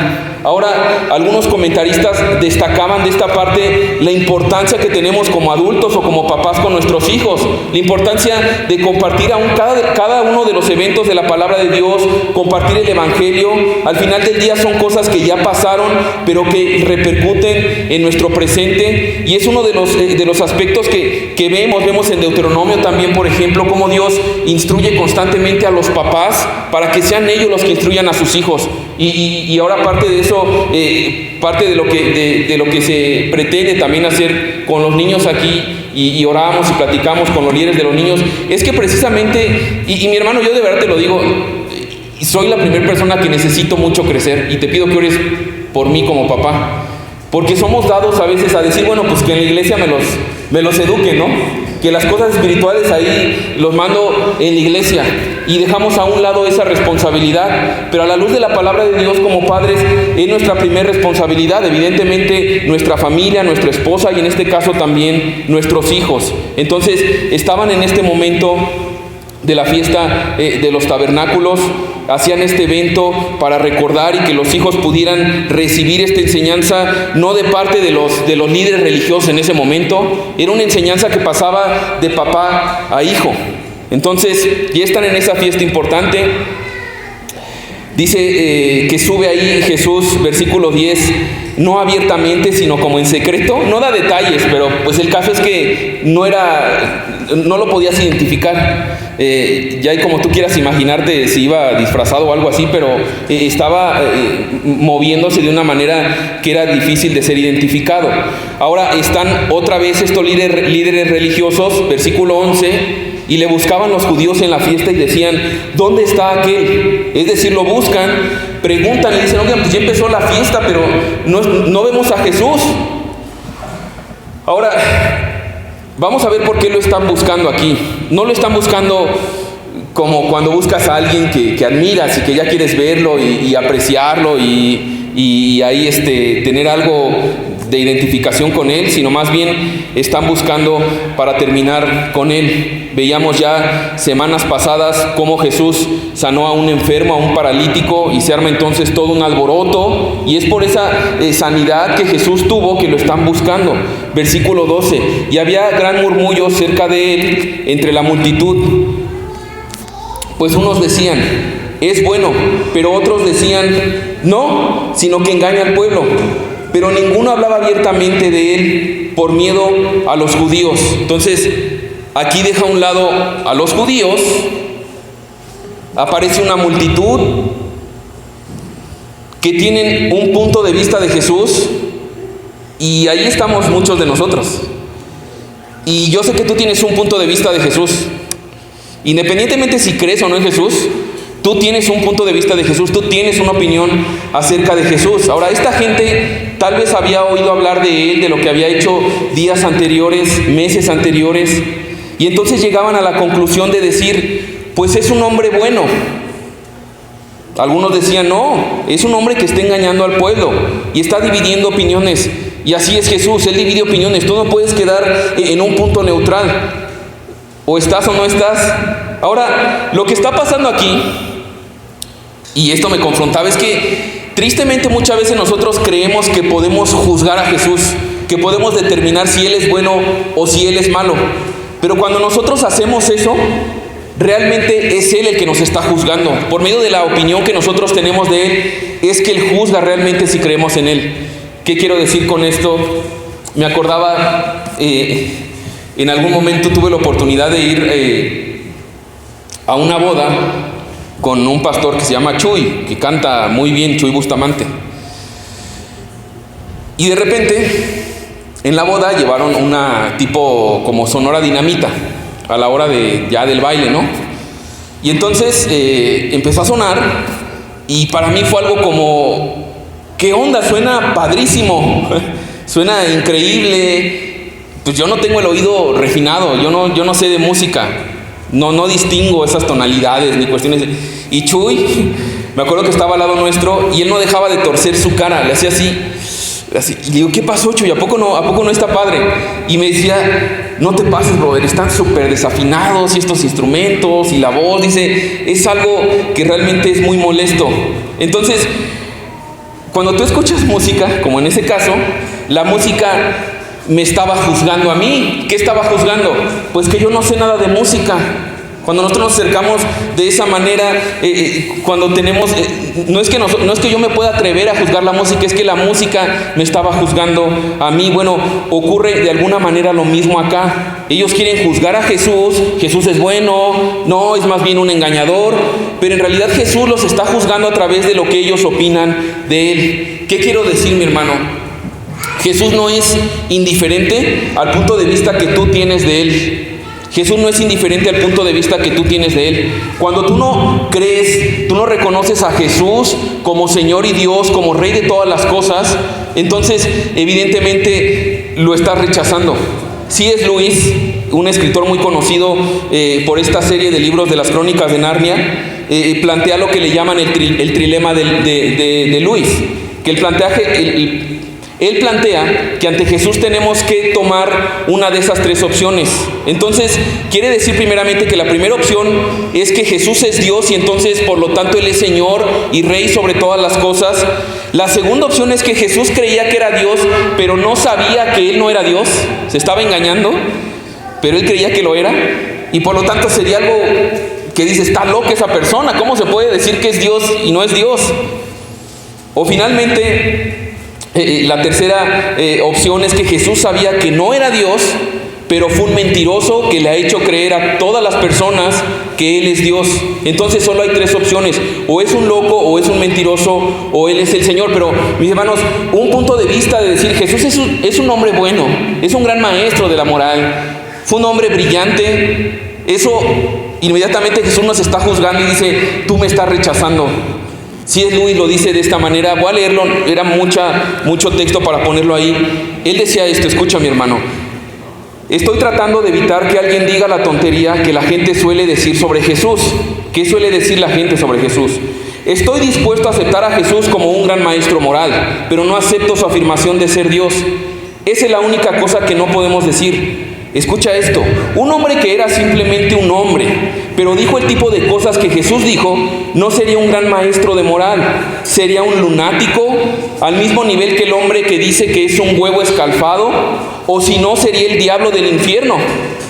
S1: Ahora, algunos comentaristas destacaban de esta parte la importancia que tenemos como adultos o como papás con nuestros hijos, la importancia de compartir aún cada uno de los eventos de la palabra de Dios, compartir el evangelio. Al final del día son cosas que ya pasaron, pero que repercuten en nuestro presente, y es uno de los aspectos que vemos en Deuteronomio también, por ejemplo, cómo Dios instruye constantemente a los papás para que sean ellos los que instruyan a sus hijos. Y ahora parte de eso, parte de lo que se pretende también hacer con los niños aquí, y oramos y platicamos con los líderes de los niños, es que precisamente, y mi hermano, yo de verdad te lo digo, soy la primera persona que necesito mucho crecer, y te pido que ores por mí como papá, porque somos dados a veces a decir: bueno, pues que en la iglesia me los eduquen, ¿no? Que las cosas espirituales ahí los mando en la iglesia, y dejamos a un lado esa responsabilidad. Pero a la luz de la palabra de Dios, como padres, es nuestra primera responsabilidad, evidentemente nuestra familia, nuestra esposa, y en este caso también nuestros hijos. Entonces estaban en este momento de la fiesta de los tabernáculos, hacían este evento para recordar y que los hijos pudieran recibir esta enseñanza, no de parte de los líderes religiosos en ese momento, era una enseñanza que pasaba de papá a hijo. Entonces ya están en esa fiesta importante. Dice que sube ahí Jesús, versículo 10, no abiertamente, sino como en secreto. No da detalles, pero pues el caso es que no lo podías identificar. Ya hay como tú quieras imaginarte si iba disfrazado o algo así, pero estaba moviéndose de una manera que era difícil de ser identificado. Ahora están otra vez estos líderes religiosos, versículo 11, y le buscaban los judíos en la fiesta y decían, ¿dónde está aquel? Es decir, lo buscan, preguntan y dicen, oigan, pues ya empezó la fiesta, pero no vemos a Jesús. Ahora, vamos a ver por qué lo están buscando aquí. No lo están buscando como cuando buscas a alguien que admiras y que ya quieres verlo y apreciarlo y ahí tener algo de identificación con él, sino más bien están buscando para terminar con él. Veíamos ya semanas pasadas cómo Jesús sanó a un enfermo, a un paralítico, y se arma entonces todo un alboroto, y es por esa sanidad que Jesús tuvo que lo están buscando. Versículo 12, y había gran murmullo cerca de él entre la multitud, pues unos decían, es bueno, pero otros decían, no, sino que engaña al pueblo. Pero ninguno hablaba abiertamente de él por miedo a los judíos. Entonces, aquí deja a un lado a los judíos, aparece una multitud que tienen un punto de vista de Jesús, y ahí estamos muchos de nosotros. Y yo sé que tú tienes un punto de vista de Jesús. Independientemente si crees o no en Jesús, tú tienes un punto de vista de Jesús, tú tienes una opinión acerca de Jesús. Ahora, esta gente tal vez había oído hablar de él, de lo que había hecho días anteriores, meses anteriores, y entonces llegaban a la conclusión de decir, pues es un hombre bueno. Algunos decían, no, es un hombre que está engañando al pueblo y está dividiendo opiniones. Y así es Jesús, él divide opiniones. Tú no puedes quedar en un punto neutral. O estás o no estás. Ahora, lo que está pasando aquí, y esto me confrontaba, es que tristemente muchas veces nosotros creemos que podemos juzgar a Jesús, que podemos determinar si Él es bueno o si Él es malo. Pero cuando nosotros hacemos eso, realmente es Él el que nos está juzgando. Por medio de la opinión que nosotros tenemos de Él, es que Él juzga realmente si creemos en Él. ¿Qué quiero decir con esto? Me acordaba, en algún momento tuve la oportunidad de ir a una boda con un pastor que se llama Chuy, que canta muy bien, Chuy Bustamante. Y de repente, en la boda llevaron una tipo como Sonora Dinamita a la hora del baile, ¿no? Y entonces empezó a sonar, y para mí fue algo como, ¿qué onda? Suena padrísimo, suena increíble. Pues yo no tengo el oído refinado, yo no sé de música. No distingo esas tonalidades ni cuestiones. Y Chuy, me acuerdo que estaba al lado nuestro y él no dejaba de torcer su cara, le hacía así. Y le digo, ¿qué pasó, Chuy? ¿A poco no está padre? Y me decía, no te pases, brother, están súper desafinados y estos instrumentos y la voz. Dice, es algo que realmente es muy molesto. Entonces, cuando tú escuchas música, como en ese caso, la música me estaba juzgando a mí. ¿Qué estaba juzgando? Pues que yo no sé nada de música. Cuando nosotros nos acercamos de esa manera, cuando tenemos, no es que yo me pueda atrever a juzgar la música, es que la música me estaba juzgando a mí. Bueno, ocurre de alguna manera lo mismo acá. Ellos quieren juzgar a Jesús. Jesús es bueno, no, es más bien un engañador, pero en realidad Jesús los está juzgando a través de lo que ellos opinan de Él. ¿Qué quiero decir, mi hermano? Jesús no es indiferente al punto de vista que tú tienes de Él. Jesús no es indiferente al punto de vista que tú tienes de Él. Cuando tú no crees, tú no reconoces a Jesús como Señor y Dios, como Rey de todas las cosas, entonces evidentemente lo estás rechazando. C.S. Lewis, un escritor muy conocido por esta serie de libros de las Crónicas de Narnia, plantea lo que le llaman el trilema de Lewis, que él plantea que ante Jesús tenemos que tomar una de esas tres opciones. Entonces, quiere decir primeramente que la primera opción es que Jesús es Dios y entonces, por lo tanto, Él es Señor y Rey sobre todas las cosas. La segunda opción es que Jesús creía que era Dios, pero no sabía que Él no era Dios. Se estaba engañando, pero Él creía que lo era. Y por lo tanto sería algo que dice, está loca esa persona, ¿cómo se puede decir que es Dios y no es Dios? O finalmente, la tercera opción es que Jesús sabía que no era Dios, pero fue un mentiroso que le ha hecho creer a todas las personas que Él es Dios. Entonces solo hay tres opciones: o es un loco, o es un mentiroso, o Él es el Señor. Pero, mis hermanos, un punto de vista de decir, Jesús es un hombre bueno, es un gran maestro de la moral, fue un hombre brillante, eso inmediatamente Jesús nos está juzgando y dice, tú me estás rechazando. C.S. Lewis lo dice de esta manera, voy a leerlo, era mucho texto para ponerlo ahí. Él decía esto, escucha mi hermano: estoy tratando de evitar que alguien diga la tontería que la gente suele decir sobre Jesús. ¿Qué suele decir la gente sobre Jesús? Estoy dispuesto a aceptar a Jesús como un gran maestro moral, pero no acepto su afirmación de ser Dios. Esa es la única cosa que no podemos decir. Escucha esto: un hombre que era simplemente un hombre, pero dijo el tipo de cosas que Jesús dijo, no sería un gran maestro de moral, sería un lunático, al mismo nivel que el hombre que dice que es un huevo escalfado, o si no, sería el diablo del infierno.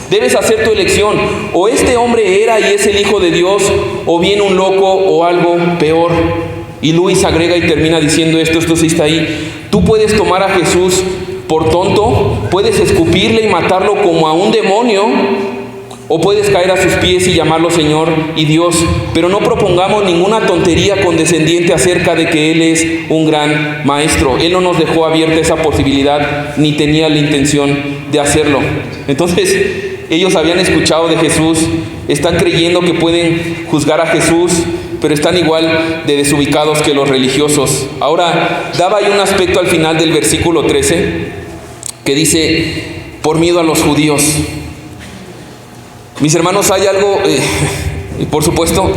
S1: Debes hacer tu elección: o este hombre era y es el Hijo de Dios, o bien un loco o algo peor. Y Luis agrega y termina diciendo esto sí está ahí: tú puedes tomar a Jesús por tonto, puedes escupirle y matarlo como a un demonio, o puedes caer a sus pies y llamarlo Señor y Dios, pero no propongamos ninguna tontería condescendiente acerca de que Él es un gran maestro. Él no nos dejó abierta esa posibilidad, ni tenía la intención de hacerlo. Entonces, ellos habían escuchado de Jesús, están creyendo que pueden juzgar a Jesús, pero están igual de desubicados que los religiosos. Ahora, daba ahí un aspecto al final del versículo 13, que dice, por miedo a los judíos. Mis hermanos, hay algo, por supuesto,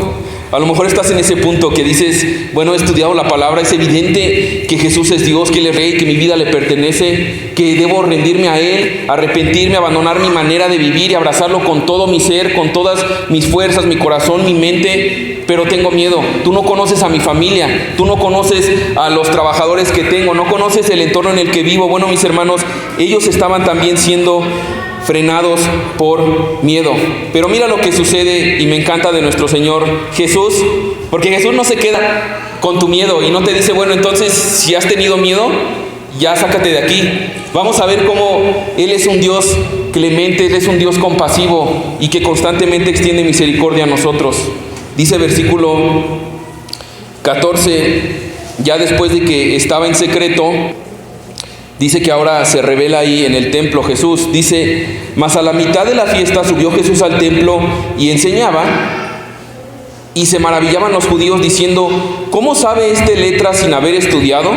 S1: a lo mejor estás en ese punto que dices, bueno, he estudiado la palabra, es evidente que Jesús es Dios, que Él es Rey, que mi vida le pertenece, que debo rendirme a Él, arrepentirme, abandonar mi manera de vivir y abrazarlo con todo mi ser, con todas mis fuerzas, mi corazón, mi mente, pero tengo miedo. Tú no conoces a mi familia, tú no conoces a los trabajadores que tengo, no conoces el entorno en el que vivo. Bueno, mis hermanos, ellos estaban también siendo frenados por miedo. Pero mira lo que sucede, y me encanta de nuestro Señor Jesús, porque Jesús no se queda con tu miedo y no te dice, bueno, entonces si has tenido miedo, ya sácate de aquí. Vamos a ver cómo Él es un Dios clemente, Él es un Dios compasivo y que constantemente extiende misericordia a nosotros. Dice versículo 14, ya después de que estaba en secreto, dice que ahora se revela ahí en el templo Jesús. Dice, mas a la mitad de la fiesta subió Jesús al templo y enseñaba, y se maravillaban los judíos diciendo, ¿cómo sabe este letra sin haber estudiado?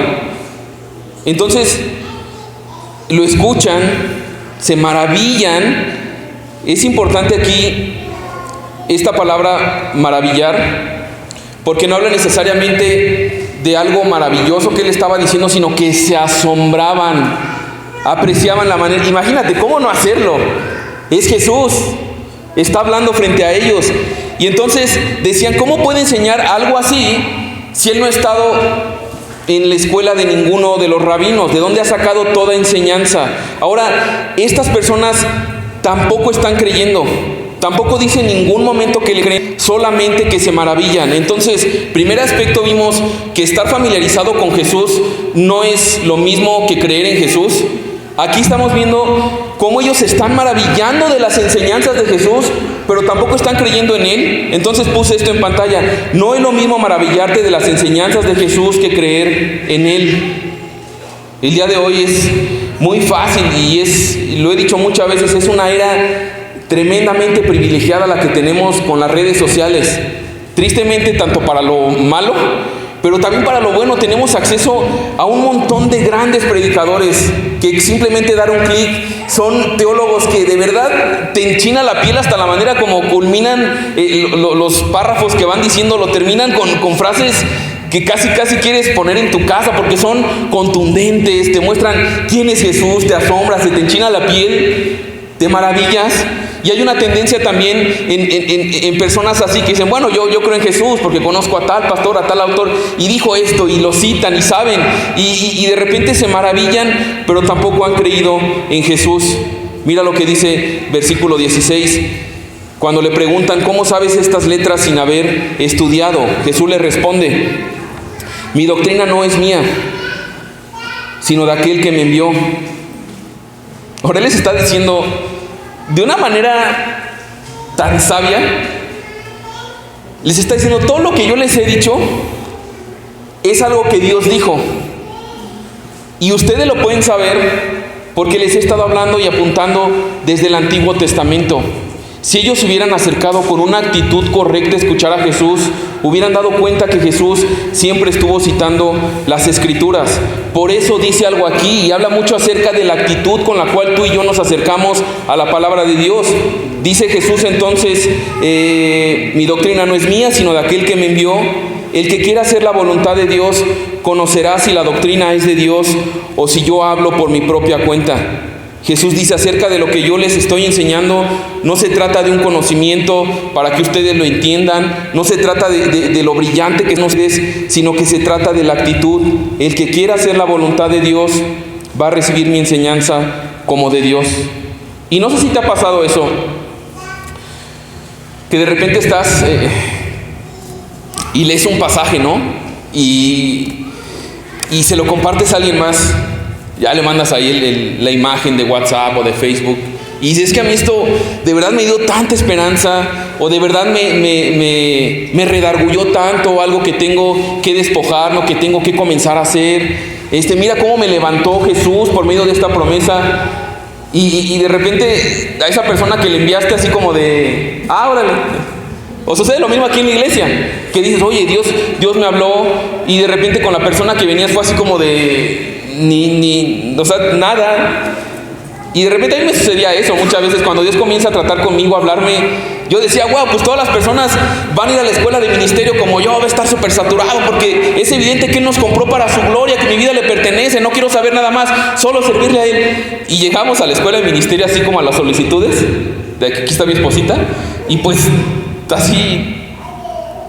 S1: Entonces lo escuchan, se maravillan. Es importante aquí esta palabra maravillar, porque no habla necesariamente de algo maravilloso que Él estaba diciendo, sino que se asombraban, apreciaban la manera. Imagínate, ¿cómo no hacerlo? Es Jesús, está hablando frente a ellos. Y entonces decían, ¿cómo puede enseñar algo así si Él no ha estado en la escuela de ninguno de los rabinos? ¿De dónde ha sacado toda enseñanza? Ahora, estas personas tampoco están creyendo. Tampoco dice en ningún momento que le creen, solamente que se maravillan. Entonces, primer aspecto, vimos que estar familiarizado con Jesús no es lo mismo que creer en Jesús. Aquí estamos viendo cómo ellos se están maravillando de las enseñanzas de Jesús, pero tampoco están creyendo en Él. Entonces puse esto en pantalla. No es lo mismo maravillarte de las enseñanzas de Jesús que creer en Él. El día de hoy es muy fácil y lo he dicho muchas veces, es una era tremendamente privilegiada la que tenemos con las redes sociales. Tristemente, tanto para lo malo, pero también para lo bueno, tenemos acceso a un montón de grandes predicadores que simplemente dar un clic, son teólogos que de verdad te enchina la piel hasta la manera como culminan los párrafos que van diciendo, lo terminan con frases que casi quieres poner en tu casa porque son contundentes, te muestran quién es Jesús, te asombras, se te enchina la piel, te maravillas. Y hay una tendencia también en personas así que dicen, bueno, yo creo en Jesús porque conozco a tal pastor, a tal autor, y dijo esto, y lo citan y saben, y de repente se maravillan, pero tampoco han creído en Jesús. Mira lo que dice versículo 16. Cuando le preguntan, ¿cómo sabes estas letras sin haber estudiado? Jesús le responde, mi doctrina no es mía, sino de aquel que me envió. Ahora Él les está diciendo, de una manera tan sabia, les está diciendo, todo lo que yo les he dicho es algo que Dios dijo. Y ustedes lo pueden saber porque les he estado hablando y apuntando desde el Antiguo Testamento. Si ellos se hubieran acercado con una actitud correcta a escuchar a Jesús, hubieran dado cuenta que Jesús siempre estuvo citando las Escrituras. Por eso dice algo aquí y habla mucho acerca de la actitud con la cual tú y yo nos acercamos a la palabra de Dios. Dice Jesús entonces, mi doctrina no es mía, sino de aquel que me envió. El que quiera hacer la voluntad de Dios conocerá si la doctrina es de Dios o si yo hablo por mi propia cuenta. Jesús dice acerca de lo que yo les estoy enseñando, no se trata de un conocimiento para que ustedes lo entiendan, no se trata de lo brillante que nos es, sino que se trata de la actitud. El que quiera hacer la voluntad de Dios va a recibir mi enseñanza como de Dios. Y no sé si te ha pasado eso, que de repente estás y lees un pasaje, ¿no? Y se lo compartes a alguien más. Ya le mandas ahí la imagen de WhatsApp o de Facebook. Y dices, es que a mí esto de verdad me dio tanta esperanza, o de verdad me redargulló tanto, algo que tengo que despojar, ¿no? Que tengo que comenzar a hacer. Mira cómo me levantó Jesús por medio de esta promesa. Y de repente a esa persona que le enviaste así como de, órale. O sucede lo mismo aquí en la iglesia, que dices, oye, Dios me habló, y de repente con la persona que venías fue así como de, o sea, nada. Y de repente a mí me sucedía eso muchas veces cuando Dios comienza a tratar conmigo, a hablarme. Yo decía, wow, pues todas las personas van a ir a la escuela de ministerio como yo, va a estar súper saturado, porque es evidente que Él nos compró para su gloria, que mi vida le pertenece, no quiero saber nada más, solo servirle a Él. Y llegamos a la escuela de ministerio así como a las solicitudes, de aquí está mi esposita, y pues así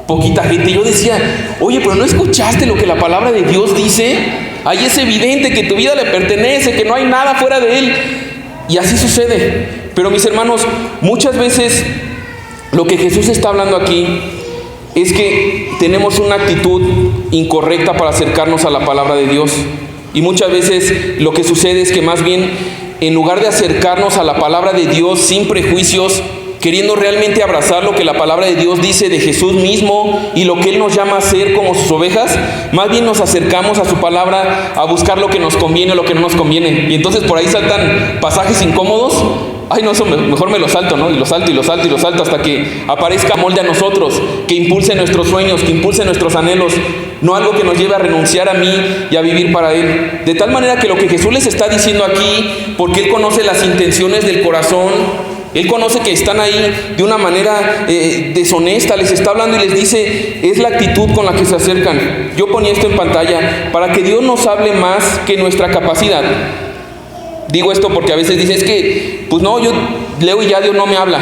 S1: poquita gente. Yo decía, oye, pero ¿no escuchaste lo que la palabra de Dios dice? Ahí es evidente que tu vida le pertenece, que no hay nada fuera de Él. Y así sucede. Pero mis hermanos, muchas veces lo que Jesús está hablando aquí es que tenemos una actitud incorrecta para acercarnos a la palabra de Dios. Y muchas veces lo que sucede es que más bien, en lugar de acercarnos a la palabra de Dios sin prejuicios, queriendo realmente abrazar lo que la palabra de Dios dice de Jesús mismo y lo que Él nos llama a ser como sus ovejas, más bien nos acercamos a su palabra a buscar lo que nos conviene o lo que no nos conviene. Y entonces por ahí saltan pasajes incómodos. Ay, no, eso mejor me lo salto, ¿no? Y lo salto y lo salto y lo salto hasta que aparezca molde a nosotros, que impulse nuestros sueños, que impulse nuestros anhelos, no algo que nos lleve a renunciar a mí y a vivir para Él. De tal manera que lo que Jesús les está diciendo aquí, porque Él conoce las intenciones del corazón, Él conoce que están ahí de una manera deshonesta, les está hablando y les dice, es la actitud con la que se acercan. Yo ponía esto en pantalla, para que Dios nos hable más que nuestra capacidad. Digo esto porque a veces dices que, pues no, yo leo y ya Dios no me habla,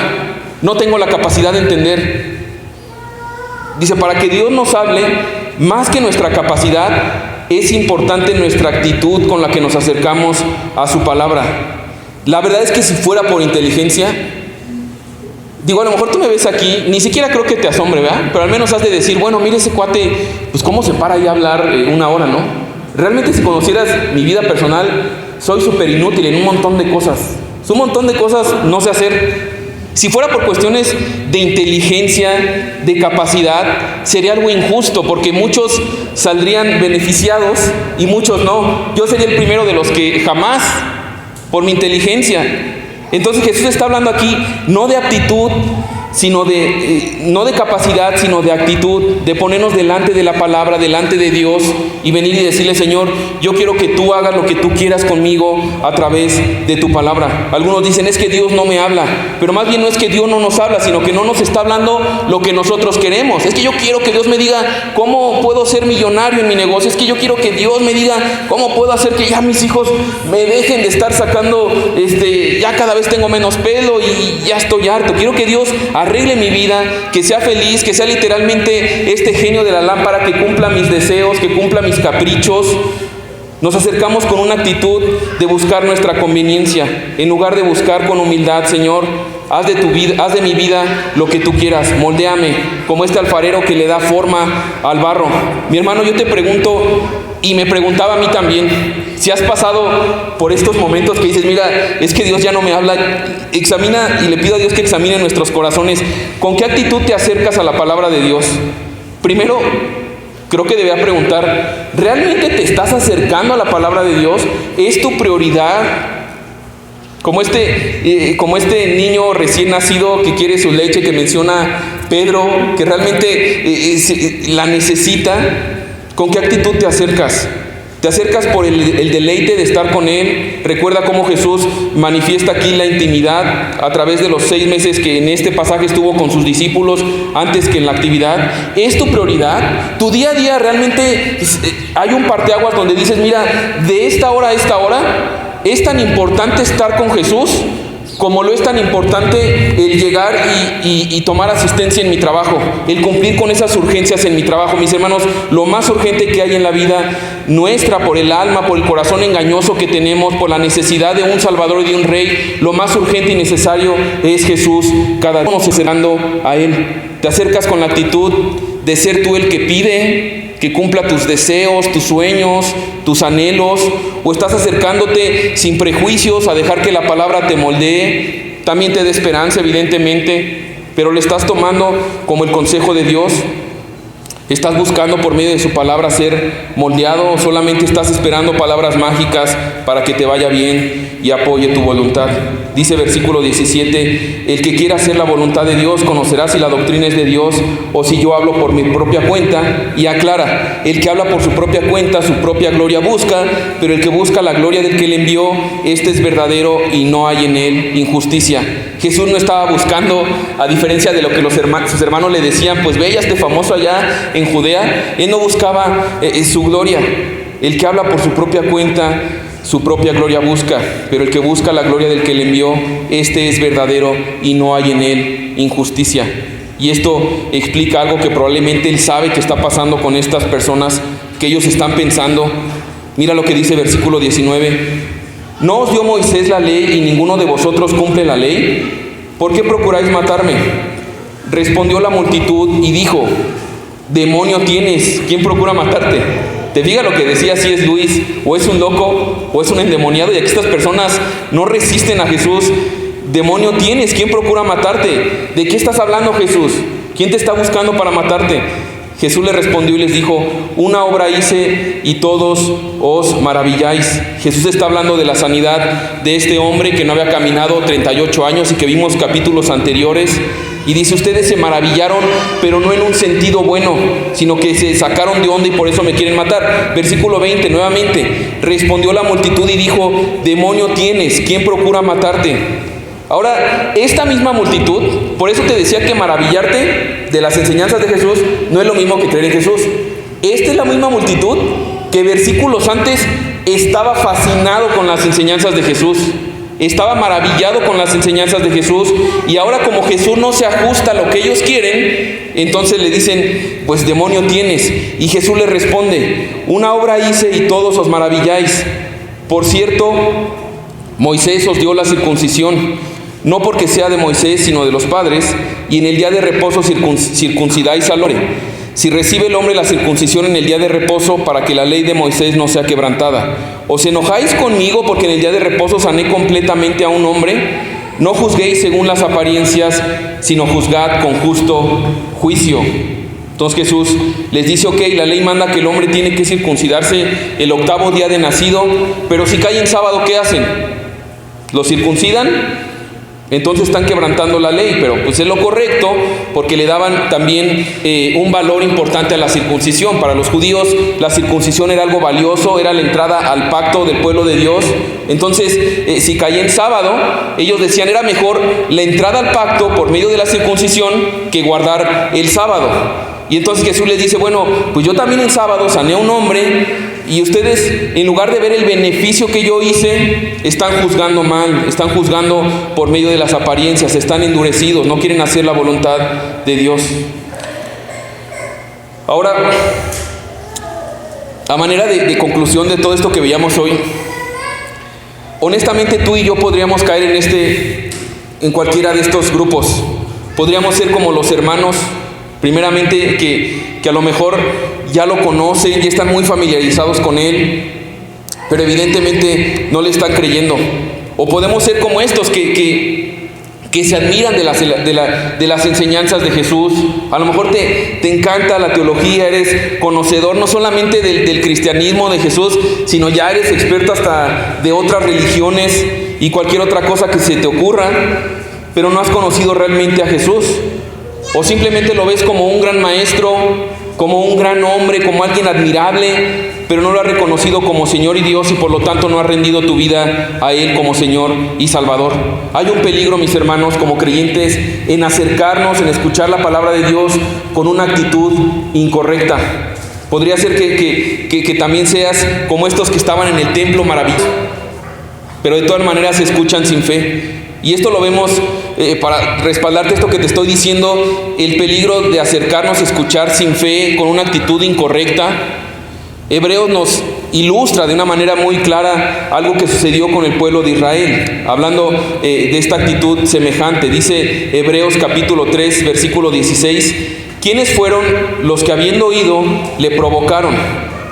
S1: no tengo la capacidad de entender. Dice, para que Dios nos hable más que nuestra capacidad, es importante nuestra actitud con la que nos acercamos a su palabra. La verdad es que si fuera por inteligencia, digo, a lo mejor tú me ves aquí, ni siquiera creo que te asombre, ¿verdad? Pero al menos has de decir, bueno, mire ese cuate, pues cómo se para ahí a hablar una hora, ¿no? Realmente si conocieras mi vida personal, soy súper inútil en un montón de cosas. Un montón de cosas no sé hacer. Si fuera por cuestiones de inteligencia, de capacidad, sería algo injusto, porque muchos saldrían beneficiados y muchos no. Yo sería el primero de los que jamás, por mi inteligencia. Entonces Jesús está hablando aquí no de aptitud, sino no de capacidad, sino de actitud, de ponernos delante de la palabra, delante de Dios y venir y decirle, Señor, yo quiero que tú hagas lo que tú quieras conmigo a través de tu palabra. Algunos dicen, es que Dios no me habla, pero más bien no es que Dios no nos habla, sino que no nos está hablando lo que nosotros queremos. Es que yo quiero que Dios me diga cómo puedo ser millonario en mi negocio. Es que yo quiero que Dios me diga cómo puedo hacer que ya mis hijos me dejen de estar sacando, ya cada vez tengo menos pelo y ya estoy harto. Quiero que Dios arregle mi vida, que sea feliz, que sea literalmente este genio de la lámpara, que cumpla mis deseos, que cumpla mis caprichos. Nos acercamos con una actitud de buscar nuestra conveniencia, en lugar de buscar con humildad, Señor, haz de mi vida lo que tú quieras, moldéame como este alfarero que le da forma al barro. Mi hermano, yo te pregunto, y me preguntaba a mí también, si has pasado por estos momentos que dices, mira, es que Dios ya no me habla, examina, y le pido a Dios que examine nuestros corazones. ¿Con qué actitud te acercas a la palabra de Dios? Primero, creo que debía preguntar, ¿realmente te estás acercando a la palabra de Dios? ¿Es tu prioridad? Como este niño recién nacido que quiere su leche, que menciona Pedro, que realmente la necesita. ¿Con qué actitud te acercas? ¿Te acercas por el deleite de estar con Él? Recuerda cómo Jesús manifiesta aquí la intimidad a través de los 6 meses que en este pasaje estuvo con sus discípulos antes que en la actividad. ¿Es tu prioridad? ¿Tu día a día realmente hay un parteaguas donde dices, mira, de esta hora a esta hora es tan importante estar con Jesús como lo es tan importante el llegar y tomar asistencia en mi trabajo, el cumplir con esas urgencias en mi trabajo? Mis hermanos, lo más urgente que hay en la vida nuestra, por el alma, por el corazón engañoso que tenemos, por la necesidad de un Salvador y de un Rey, lo más urgente y necesario es Jesús. Cada día nos acercando a Él. Te acercas con la actitud de ser tú el que pide que cumpla tus deseos, tus sueños, tus anhelos, o estás acercándote sin prejuicios a dejar que la palabra te moldee, también te dé esperanza evidentemente, pero le estás tomando como el consejo de Dios. ¿Estás buscando por medio de su palabra ser moldeado, o solamente estás esperando palabras mágicas para que te vaya bien y apoye tu voluntad? Dice versículo 17, el que quiera hacer la voluntad de Dios conocerá si la doctrina es de Dios o si yo hablo por mi propia cuenta. Y aclara, el que habla por su propia cuenta, su propia gloria busca, pero el que busca la gloria del que le envió, este es verdadero y no hay en él injusticia. Jesús no estaba buscando, a diferencia de lo que sus hermanos le decían, pues ve, este famoso allá en Judea. Él no buscaba su gloria. El que habla por su propia cuenta, su propia gloria busca, pero el que busca la gloria del que le envió, este es verdadero y no hay en él injusticia. Y esto explica algo que probablemente él sabe que está pasando con estas personas, que ellos están pensando. Mira lo que dice versículo 19. ¿No os dio Moisés la ley y ninguno de vosotros cumple la ley? ¿Por qué procuráis matarme? Respondió la multitud y dijo, demonio tienes, ¿quién procura matarte? Te diga lo que decía si es Luis, o es un loco, o es un endemoniado, y aquí estas personas no resisten a Jesús. Demonio tienes, ¿quién procura matarte? ¿De qué estás hablando, Jesús? ¿Quién te está buscando para matarte? Jesús les respondió y les dijo, una obra hice y todos os maravilláis. Jesús está hablando de la sanidad de este hombre que no había caminado 38 años y que vimos capítulos anteriores. Y dice, ustedes se maravillaron, pero no en un sentido bueno, sino que se sacaron de onda y por eso me quieren matar. Versículo 20, nuevamente, respondió la multitud y dijo, demonio tienes, ¿quién procura matarte? Ahora, esta misma multitud, por eso te decía que maravillarte de las enseñanzas de Jesús no es lo mismo que creer en Jesús. Esta es la misma multitud que versículos antes estaba fascinado con las enseñanzas de Jesús. Estaba maravillado con las enseñanzas de Jesús, y ahora como Jesús no se ajusta a lo que ellos quieren, entonces le dicen, pues demonio tienes. Y Jesús les responde, una obra hice y todos os maravilláis. Por cierto, Moisés os dio la circuncisión, no porque sea de Moisés, sino de los padres, y en el día de reposo circuncidáis al hombre. Si recibe el hombre la circuncisión en el día de reposo, para que la ley de Moisés no sea quebrantada. ¿Os enojáis conmigo porque en el día de reposo sané completamente a un hombre? No juzguéis según las apariencias, sino juzgad con justo juicio. Entonces Jesús les dice, ok, la ley manda que el hombre tiene que circuncidarse el 8º día de nacido, pero si cae en sábado, ¿qué hacen? ¿Lo circuncidan? Entonces están quebrantando la ley, pero pues es lo correcto, porque le daban también un valor importante a la circuncisión. Para los judíos la circuncisión era algo valioso, era la entrada al pacto del pueblo de Dios. Entonces si caía en sábado, ellos decían era mejor la entrada al pacto por medio de la circuncisión que guardar el sábado. Y entonces Jesús les dice, bueno, pues yo también en sábado sané a un hombre, y ustedes, en lugar de ver el beneficio que yo hice, están juzgando mal, están juzgando por medio de las apariencias, están endurecidos, no quieren hacer la voluntad de Dios. Ahora, a manera de conclusión de todo esto que veíamos hoy, honestamente tú y yo podríamos caer en cualquiera de estos grupos. Podríamos ser como los hermanos, primeramente, que a lo mejor ya lo conocen, ya están muy familiarizados con Él, pero evidentemente no le están creyendo. O podemos ser como estos que se admiran de las enseñanzas de Jesús. A lo mejor te encanta la teología, eres conocedor no solamente del cristianismo de Jesús, sino ya eres experto hasta de otras religiones y cualquier otra cosa que se te ocurra, pero no has conocido realmente a Jesús. O simplemente lo ves como un gran maestro, como un gran hombre, como alguien admirable, pero no lo has reconocido como Señor y Dios, y por lo tanto no has rendido tu vida a Él como Señor y Salvador. Hay un peligro, mis hermanos, como creyentes, en acercarnos, en escuchar la palabra de Dios con una actitud incorrecta. Podría ser que también seas como estos que estaban en el templo maravilloso, pero de todas maneras se escuchan sin fe. Y esto lo vemos, para respaldarte esto que te estoy diciendo, el peligro de acercarnos a escuchar sin fe, con una actitud incorrecta. Hebreos nos ilustra de una manera muy clara algo que sucedió con el pueblo de Israel, hablando de esta actitud semejante. Dice Hebreos capítulo 3, versículo 16, ¿quiénes fueron los que habiendo oído le provocaron?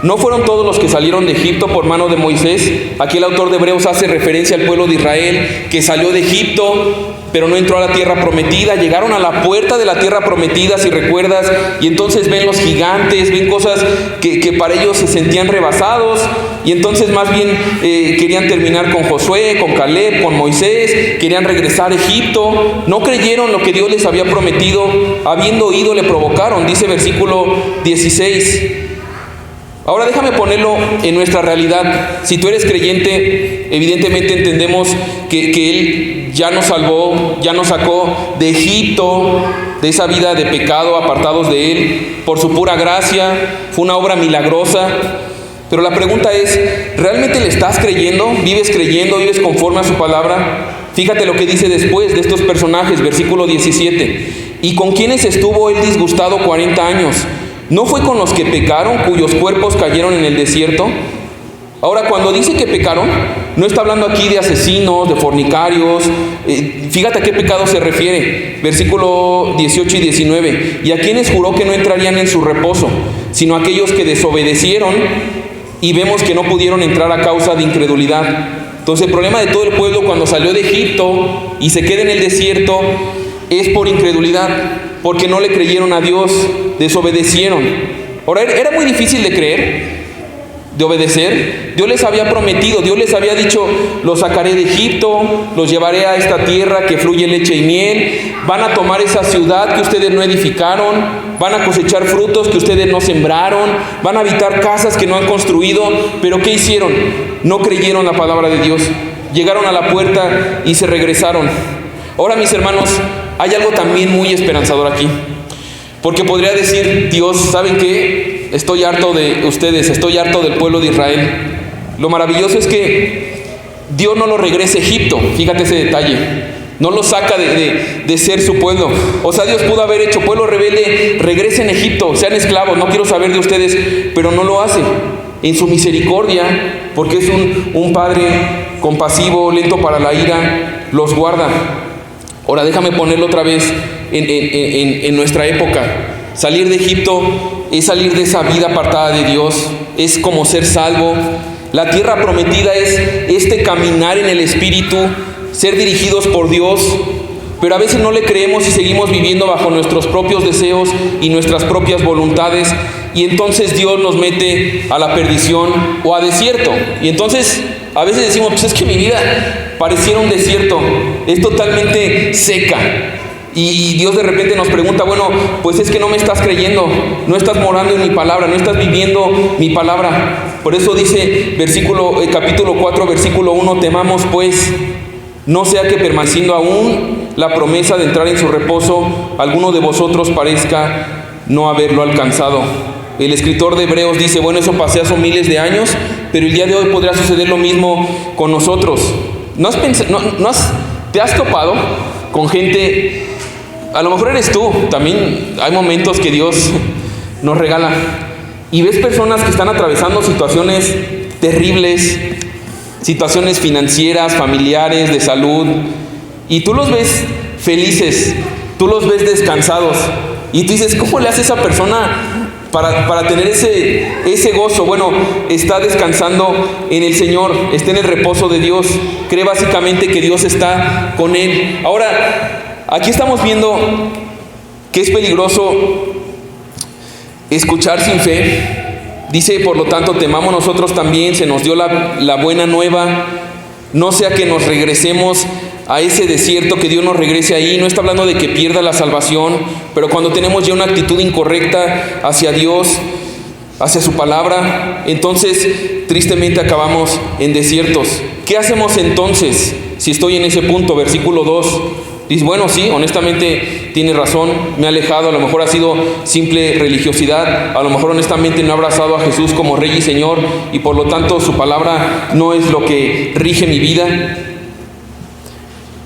S1: ¿No fueron todos los que salieron de Egipto por mano de Moisés? Aquí el autor de Hebreos hace referencia al pueblo de Israel que salió de Egipto, pero no entró a la tierra prometida. Llegaron a la puerta de la tierra prometida, si recuerdas, y entonces ven los gigantes, ven cosas que para ellos se sentían rebasados, y entonces más bien querían terminar con Josué, con Caleb, con Moisés, querían regresar a Egipto. No creyeron lo que Dios les había prometido, habiendo oído le provocaron, dice versículo 16. Ahora déjame ponerlo en nuestra realidad. Si tú eres creyente, evidentemente entendemos que Él ya nos salvó, ya nos sacó de Egipto, de esa vida de pecado, apartados de Él, por su pura gracia. Fue una obra milagrosa. Pero la pregunta es, ¿realmente le estás creyendo? ¿Vives creyendo? ¿Vives conforme a su palabra? Fíjate lo que dice después de estos personajes, versículo 17. ¿Y con quiénes estuvo Él disgustado 40 años? ¿No fue con los que pecaron, cuyos cuerpos cayeron en el desierto? Ahora, cuando dice que pecaron, no está hablando aquí de asesinos, de fornicarios. Fíjate a qué pecado se refiere. Versículo 18 y 19. ¿Y a quienes juró que no entrarían en su reposo, sino a aquellos que desobedecieron? Y vemos que no pudieron entrar a causa de incredulidad. Entonces el problema de todo el pueblo cuando salió de Egipto y se queda en el desierto es por incredulidad, porque no le creyeron a Dios, desobedecieron. Ahora, era muy difícil de creer, de obedecer. Dios les había prometido, Dios les había dicho, los sacaré de Egipto, los llevaré a esta tierra que fluye leche y miel, van a tomar esa ciudad que ustedes no edificaron, van a cosechar frutos que ustedes no sembraron, van a habitar casas que no han construido. Pero ¿qué hicieron? No creyeron la palabra de Dios, llegaron a la puerta y se regresaron. Ahora, mis hermanos, hay algo también muy esperanzador aquí, porque podría decir Dios, ¿saben qué? Estoy harto de ustedes, estoy harto del pueblo de Israel. Lo maravilloso es que Dios no lo regresa a Egipto, fíjate ese detalle, no lo saca de ser su pueblo. O sea, Dios pudo haber hecho, pueblo rebelde, regresen a Egipto, sean esclavos, no quiero saber de ustedes, pero no lo hace. En su misericordia, porque es un Padre compasivo, lento para la ira, los guarda. Ahora déjame ponerlo otra vez en nuestra época. Salir de Egipto es salir de esa vida apartada de Dios, es como ser salvo. La tierra prometida es este caminar en el Espíritu, ser dirigidos por Dios, pero a veces no le creemos y seguimos viviendo bajo nuestros propios deseos y nuestras propias voluntades, y entonces Dios nos mete a la perdición o a desierto. Y entonces a veces decimos, pues es que mi vida pareciera un desierto, es totalmente seca. Y Dios de repente nos pregunta, bueno, pues es que no me estás creyendo, no estás morando en mi palabra, no estás viviendo mi palabra. Por eso dice capítulo 4, versículo 1, temamos pues, no sea que permaneciendo aún la promesa de entrar en su reposo, alguno de vosotros parezca no haberlo alcanzado. El escritor de Hebreos dice, bueno, eso pasé hace miles de años, pero el día de hoy podrá suceder lo mismo con nosotros. ¿Te has topado con gente? A lo mejor eres tú, también hay momentos que Dios nos regala, y ves personas que están atravesando situaciones terribles, situaciones financieras, familiares, de salud, y tú los ves felices, tú los ves descansados, y tú dices, ¿cómo le hace esa persona para tener ese gozo? Bueno, está descansando en el Señor, está en el reposo de Dios, cree básicamente que Dios está con él. Ahora, aquí estamos viendo que es peligroso escuchar sin fe. Dice, por lo tanto, temamos nosotros también, se nos dio la buena nueva, no sea que nos regresemos a ese desierto, que Dios nos regrese ahí. No está hablando de que pierda la salvación, pero cuando tenemos ya una actitud incorrecta hacia Dios, hacia su palabra, entonces tristemente acabamos en desiertos. ¿Qué hacemos entonces si estoy en ese punto? Versículo 2. Dice, bueno, sí, honestamente tiene razón, me he alejado, a lo mejor ha sido simple religiosidad, a lo mejor honestamente no he abrazado a Jesús como Rey y Señor, y por lo tanto su palabra no es lo que rige mi vida.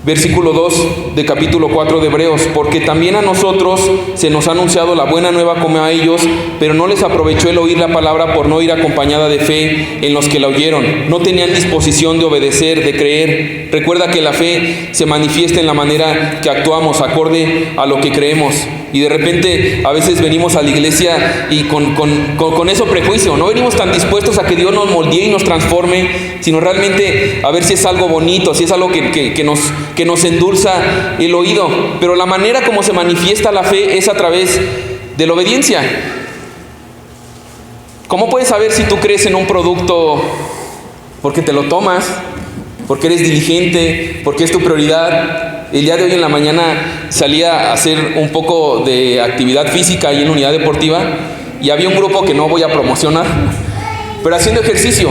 S1: Versículo 2 de capítulo 4 de Hebreos, porque también a nosotros se nos ha anunciado la buena nueva como a ellos, pero no les aprovechó el oír la palabra por no ir acompañada de fe en los que la oyeron. No tenían disposición de obedecer, de creer. Recuerda que la fe se manifiesta en la manera que actuamos, acorde a lo que creemos. Y de repente a veces venimos a la iglesia y con ese prejuicio, no venimos tan dispuestos a que Dios nos moldee y nos transforme, sino realmente a ver si es algo bonito, si es algo que nos endulza el oído. Pero la manera como se manifiesta la fe es a través de la obediencia. ¿Cómo puedes saber si tú crees en un producto? Porque te lo tomas, porque eres diligente, porque es tu prioridad. El día de hoy en la mañana salí a hacer un poco de actividad física ahí en la unidad deportiva y había un grupo que no voy a promocionar, pero haciendo ejercicio,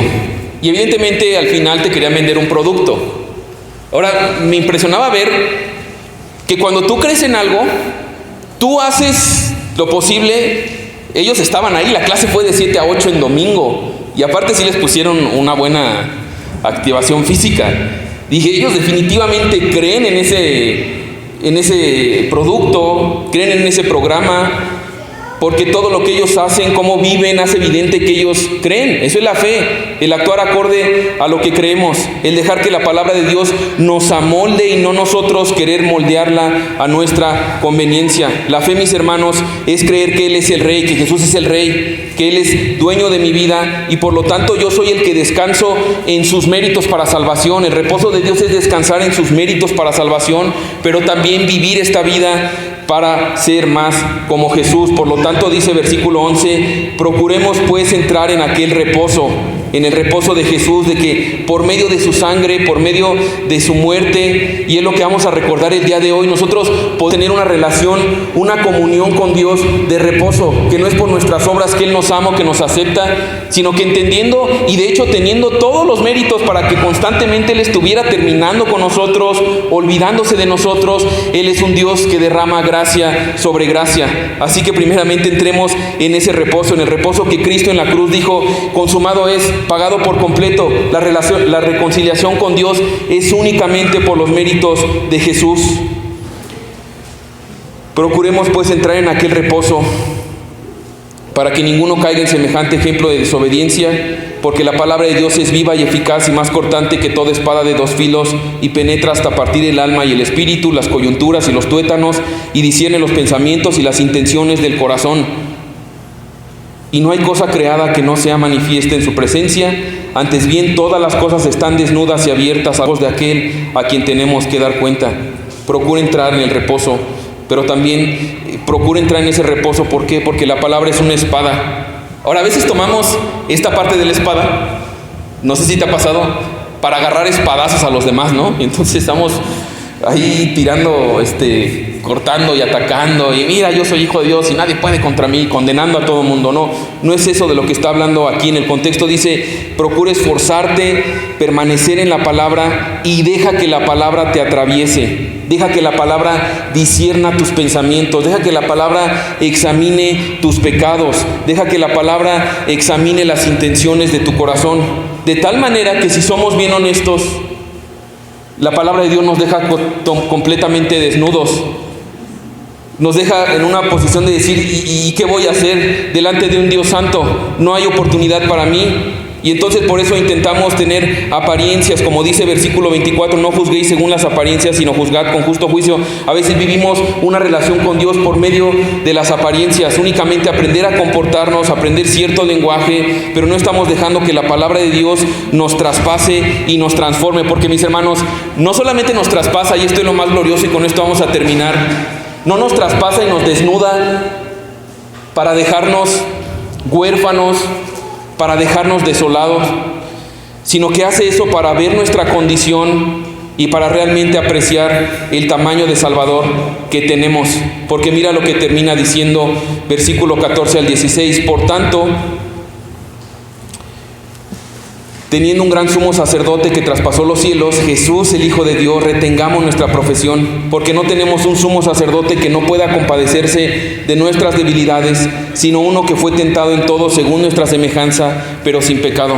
S1: y evidentemente al final te querían vender un producto. Ahora, me impresionaba ver que cuando tú crees en algo, tú haces lo posible. Ellos estaban ahí, la clase fue de 7 a 8 en domingo, y aparte sí les pusieron una buena activación física. Dije, ellos definitivamente creen en ese producto, creen en ese programa, porque todo lo que ellos hacen, cómo viven, hace evidente que ellos creen. Eso es la fe, el actuar acorde a lo que creemos, el dejar que la palabra de Dios nos amolde y no nosotros querer moldearla a nuestra conveniencia. La fe, mis hermanos, es creer que Él es el Rey, que Jesús es el Rey, que Él es dueño de mi vida y por lo tanto yo soy el que descanso en sus méritos para salvación. El reposo de Dios es descansar en sus méritos para salvación, pero también vivir esta vida para ser más como Jesús. Por lo tanto, dice versículo 11, procuremos pues entrar en aquel reposo, en el reposo de Jesús, de que por medio de su sangre, por medio de su muerte, y es lo que vamos a recordar el día de hoy, nosotros podemos tener una relación, una comunión con Dios de reposo, que no es por nuestras obras que Él nos ama, que nos acepta, sino que entendiendo y de hecho teniendo todos los méritos para que constantemente Él estuviera terminando con nosotros, olvidándose de nosotros. Él es un Dios que derrama gracia sobre gracia. Así que primeramente entremos en ese reposo, en el reposo que Cristo en la cruz dijo, consumado es, pagado por completo. La reconciliación con Dios es únicamente por los méritos de Jesús. Procuremos pues entrar en aquel reposo para que ninguno caiga en semejante ejemplo de desobediencia, porque la palabra de Dios es viva y eficaz y más cortante que toda espada de dos filos, y penetra hasta partir el alma y el espíritu, las coyunturas y los tuétanos, y discierne los pensamientos y las intenciones del corazón. Y no hay cosa creada que no sea manifiesta en su presencia, antes bien todas las cosas están desnudas y abiertas a los de aquel a quien tenemos que dar cuenta. Procura entrar en el reposo, pero también procura entrar en ese reposo. ¿Por qué? Porque la palabra es una espada. Ahora, a veces tomamos esta parte de la espada, no sé si te ha pasado, para agarrar espadazos a los demás, ¿no? Y entonces estamos ahí tirando, cortando y atacando, y mira, yo soy hijo de Dios y nadie puede contra mí, condenando a todo el mundo. No es eso de lo que está hablando aquí. En el contexto dice, procura esforzarte, permanecer en la palabra y deja que la palabra te atraviese. Deja que la palabra discierna tus pensamientos, deja que la palabra examine tus pecados, deja que la palabra examine las intenciones de tu corazón, de tal manera que si somos bien honestos, la palabra de Dios nos deja completamente desnudos, nos deja en una posición de decir, ¿y qué voy a hacer delante de un Dios santo? No hay oportunidad para mí. Y entonces por eso intentamos tener apariencias, como dice versículo 24, no juzguéis según las apariencias, sino juzgad con justo juicio. A veces vivimos una relación con Dios por medio de las apariencias, únicamente aprender a comportarnos, aprender cierto lenguaje, pero no estamos dejando que la palabra de Dios nos traspase y nos transforme, porque mis hermanos, no solamente nos traspasa, y esto es lo más glorioso y con esto vamos a terminar, no nos traspasa y nos desnuda para dejarnos huérfanos, para dejarnos desolados, sino que hace eso para ver nuestra condición y para realmente apreciar el tamaño de Salvador que tenemos. Porque mira lo que termina diciendo versículo 14 al 16. Por tanto, teniendo un gran sumo sacerdote que traspasó los cielos, Jesús el Hijo de Dios, retengamos nuestra profesión, porque no tenemos un sumo sacerdote que no pueda compadecerse de nuestras debilidades, sino uno que fue tentado en todo según nuestra semejanza, pero sin pecado.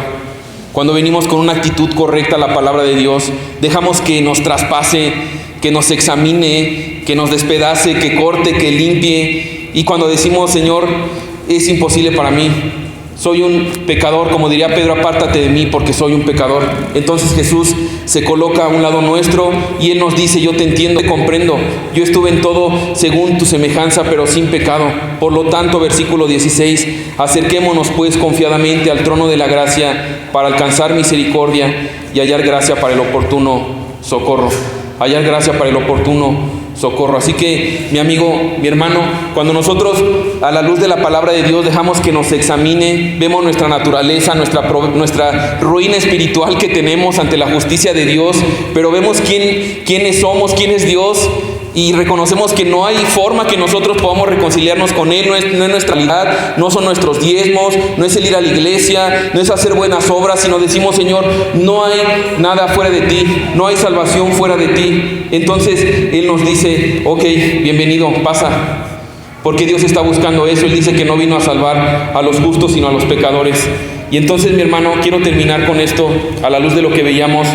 S1: Cuando venimos con una actitud correcta a la palabra de Dios, dejamos que nos traspase, que nos examine, que nos despedace, que corte, que limpie. Y cuando decimos, Señor, es imposible para mí, soy un pecador, como diría Pedro, apártate de mí porque soy un pecador. Entonces Jesús se coloca a un lado nuestro y Él nos dice, yo te entiendo, te comprendo, yo estuve en todo según tu semejanza, pero sin pecado. Por lo tanto, versículo 16, acerquémonos pues confiadamente al trono de la gracia para alcanzar misericordia y hallar gracia para el oportuno socorro. Hallar gracia para el oportuno socorro. Así que, mi amigo, mi hermano, cuando nosotros a la luz de la palabra de Dios dejamos que nos examine, vemos nuestra naturaleza, nuestra ruina espiritual que tenemos ante la justicia de Dios, pero vemos quiénes somos, quién es Dios, y reconocemos que no hay forma que nosotros podamos reconciliarnos con Él, no es nuestra realidad, no son nuestros diezmos, no es el ir a la iglesia, no es hacer buenas obras, sino decimos, Señor, no hay nada fuera de ti, no hay salvación fuera de ti. Entonces Él nos dice, ok, bienvenido, pasa, porque Dios está buscando eso. Él dice que no vino a salvar a los justos, sino a los pecadores. Y entonces, mi hermano, quiero terminar con esto a la luz de lo que veíamos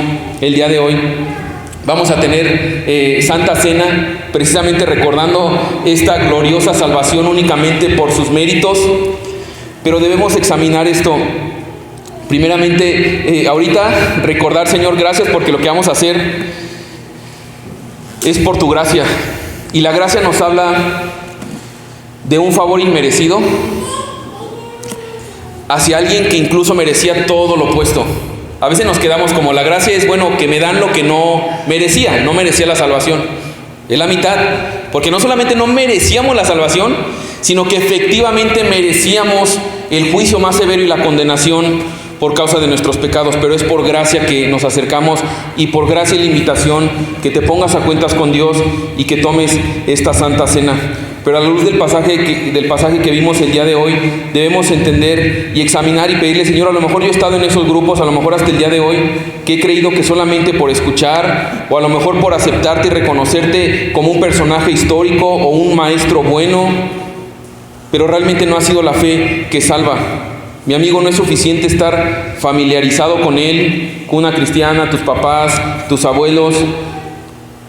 S1: el día de hoy. Vamos a tener Santa Cena, precisamente recordando esta gloriosa salvación únicamente por sus méritos, pero debemos examinar esto. Primeramente, ahorita recordar, Señor, gracias porque lo que vamos a hacer es por tu gracia. Y la gracia nos habla de un favor inmerecido hacia alguien que incluso merecía todo lo opuesto. A veces nos quedamos como la gracia es, bueno, que me dan lo que no merecía la salvación. Es la mitad, porque no solamente no merecíamos la salvación, sino que efectivamente merecíamos el juicio más severo y la condenación por causa de nuestros pecados, pero es por gracia que nos acercamos y por gracia y la invitación que te pongas a cuentas con Dios y que tomes esta Santa Cena. Pero a la luz del pasaje que vimos el día de hoy, debemos entender y examinar y pedirle, Señor, a lo mejor yo he estado en esos grupos, a lo mejor hasta el día de hoy, que he creído que solamente por escuchar, o a lo mejor por aceptarte y reconocerte como un personaje histórico o un maestro bueno, pero realmente no ha sido la fe que salva. Mi amigo, no es suficiente estar familiarizado con Él, cuna cristiana, tus papás, tus abuelos.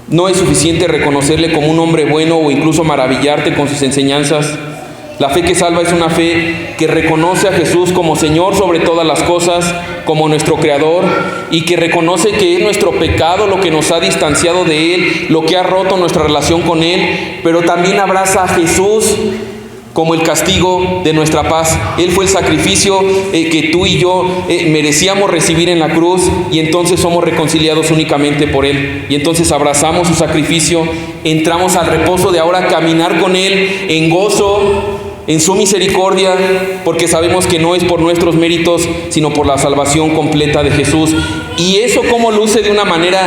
S1: No es suficiente reconocerle como un hombre bueno o incluso maravillarte con sus enseñanzas. La fe que salva es una fe que reconoce a Jesús como Señor sobre todas las cosas, como nuestro Creador, y que reconoce que es nuestro pecado lo que nos ha distanciado de Él, lo que ha roto nuestra relación con Él, pero también abraza a Jesús como el castigo de nuestra paz. Él fue el sacrificio que tú y yo merecíamos recibir en la cruz, y entonces somos reconciliados únicamente por Él. Y entonces abrazamos su sacrificio, entramos al reposo de ahora caminar con Él en gozo, en su misericordia, porque sabemos que no es por nuestros méritos, sino por la salvación completa de Jesús. Y eso como luce de una manera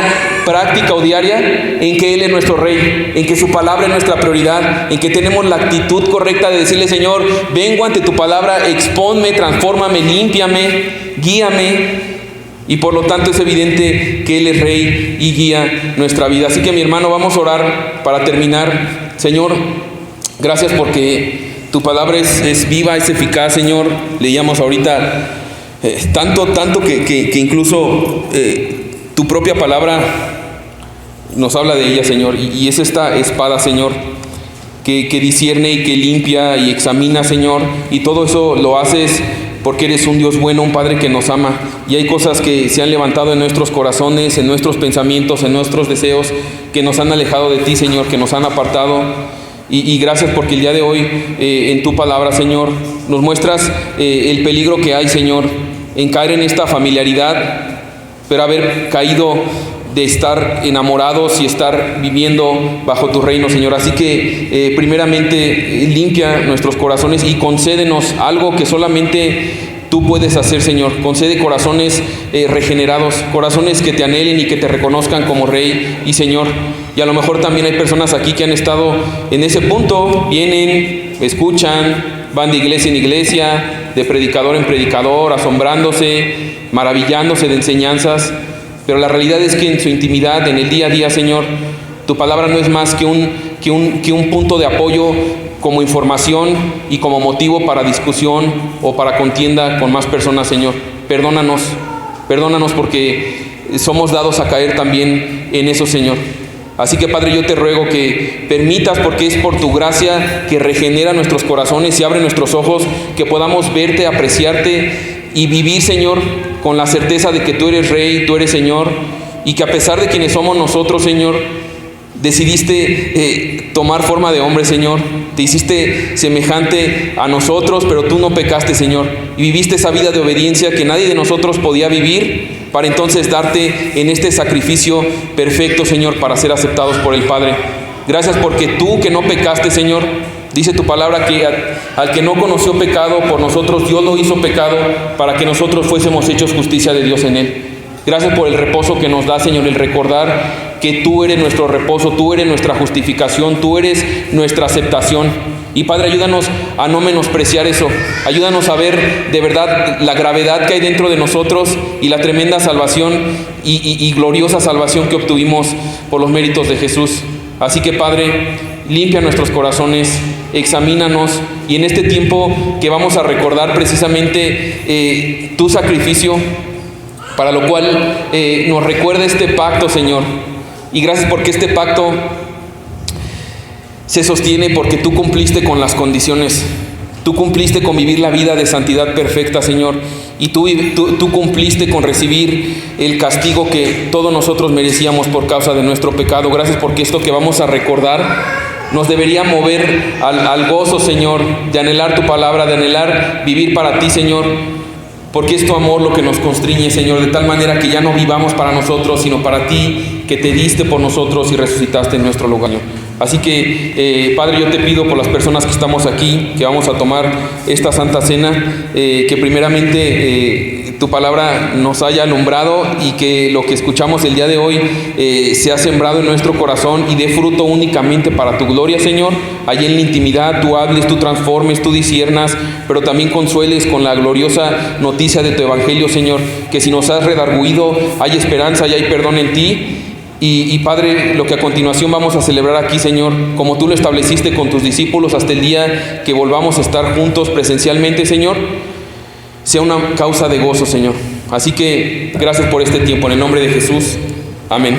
S1: práctica o diaria, en que Él es nuestro Rey, en que su palabra es nuestra prioridad, en que tenemos la actitud correcta de decirle, Señor, vengo ante tu palabra, expónme, transfórmame, límpiame, guíame. Y por lo tanto es evidente que Él es Rey y guía nuestra vida. Así que, mi hermano, vamos a orar para terminar. Señor, gracias porque tu palabra es viva, es eficaz, Señor. Leíamos ahorita tanto que incluso tu propia palabra nos habla de ella, Señor. Y es esta espada, Señor, que discierne y que limpia y examina, Señor. Y todo eso lo haces porque eres un Dios bueno, un Padre que nos ama. Y hay cosas que se han levantado en nuestros corazones, en nuestros pensamientos, en nuestros deseos, que nos han alejado de ti, Señor, que nos han apartado. Y gracias porque el día de hoy, en tu palabra, Señor, nos muestras el peligro que hay, Señor, en caer en esta familiaridad, pero haber caído de estar enamorados y estar viviendo bajo tu reino, Señor. Así que primeramente limpia nuestros corazones y concédenos algo que solamente tú puedes hacer, Señor. Concede corazones regenerados, corazones que te anhelen y que te reconozcan como Rey y Señor. Y a lo mejor también hay personas aquí que han estado en ese punto, vienen, escuchan, van de iglesia en iglesia, de predicador en predicador, asombrándose, maravillándose de enseñanzas. Pero la realidad es que en su intimidad, en el día a día, Señor, tu palabra no es más que un punto de apoyo como información y como motivo para discusión o para contienda con más personas, Señor. Perdónanos porque somos dados a caer también en eso, Señor. Así que, Padre, yo te ruego que permitas, porque es por tu gracia que regenera nuestros corazones y abre nuestros ojos, que podamos verte, apreciarte y vivir, Señor, con la certeza de que tú eres Rey, tú eres Señor, y que a pesar de quienes somos nosotros, Señor, decidiste tomar forma de hombre, Señor. Te hiciste semejante a nosotros, pero tú no pecaste, Señor, y viviste esa vida de obediencia que nadie de nosotros podía vivir, para entonces darte en este sacrificio perfecto, Señor, para ser aceptados por el Padre. Gracias porque tú, que no pecaste, Señor, dice tu palabra que al que no conoció pecado, por nosotros Dios lo hizo pecado para que nosotros fuésemos hechos justicia de Dios en él. Gracias por el reposo que nos da, Señor, el recordar que tú eres nuestro reposo, tú eres nuestra justificación, tú eres nuestra aceptación. Y Padre, ayúdanos a no menospreciar eso. Ayúdanos a ver de verdad la gravedad que hay dentro de nosotros y la tremenda salvación y gloriosa salvación que obtuvimos por los méritos de Jesús. Así que, Padre, limpia nuestros corazones, examínanos, y en este tiempo que vamos a recordar precisamente tu sacrificio, para lo cual nos recuerda este pacto, Señor. Y gracias porque este pacto se sostiene porque tú cumpliste con las condiciones. Tú cumpliste con vivir la vida de santidad perfecta, Señor. Y tú cumpliste con recibir el castigo que todos nosotros merecíamos por causa de nuestro pecado. Gracias porque esto que vamos a recordar nos debería mover al gozo, Señor, de anhelar tu palabra, de anhelar vivir para ti, Señor. Porque es tu amor lo que nos constriñe, Señor, de tal manera que ya no vivamos para nosotros, sino para ti, que te diste por nosotros y resucitaste en nuestro lugar. Así que, Padre, yo te pido por las personas que estamos aquí, que vamos a tomar esta Santa Cena, que primeramente tu palabra nos haya alumbrado y que lo que escuchamos el día de hoy sea sembrado en nuestro corazón y dé fruto únicamente para tu gloria, Señor. Allí en la intimidad tú hables, tú transformes, tú disciernas, pero también consueles con la gloriosa noticia de tu evangelio, Señor, que si nos has redarguido hay esperanza y hay perdón en ti. Y Padre, lo que a continuación vamos a celebrar aquí, Señor, como tú lo estableciste con tus discípulos hasta el día que volvamos a estar juntos presencialmente, Señor, sea una causa de gozo, Señor. Así que gracias por este tiempo, en el nombre de Jesús. Amén.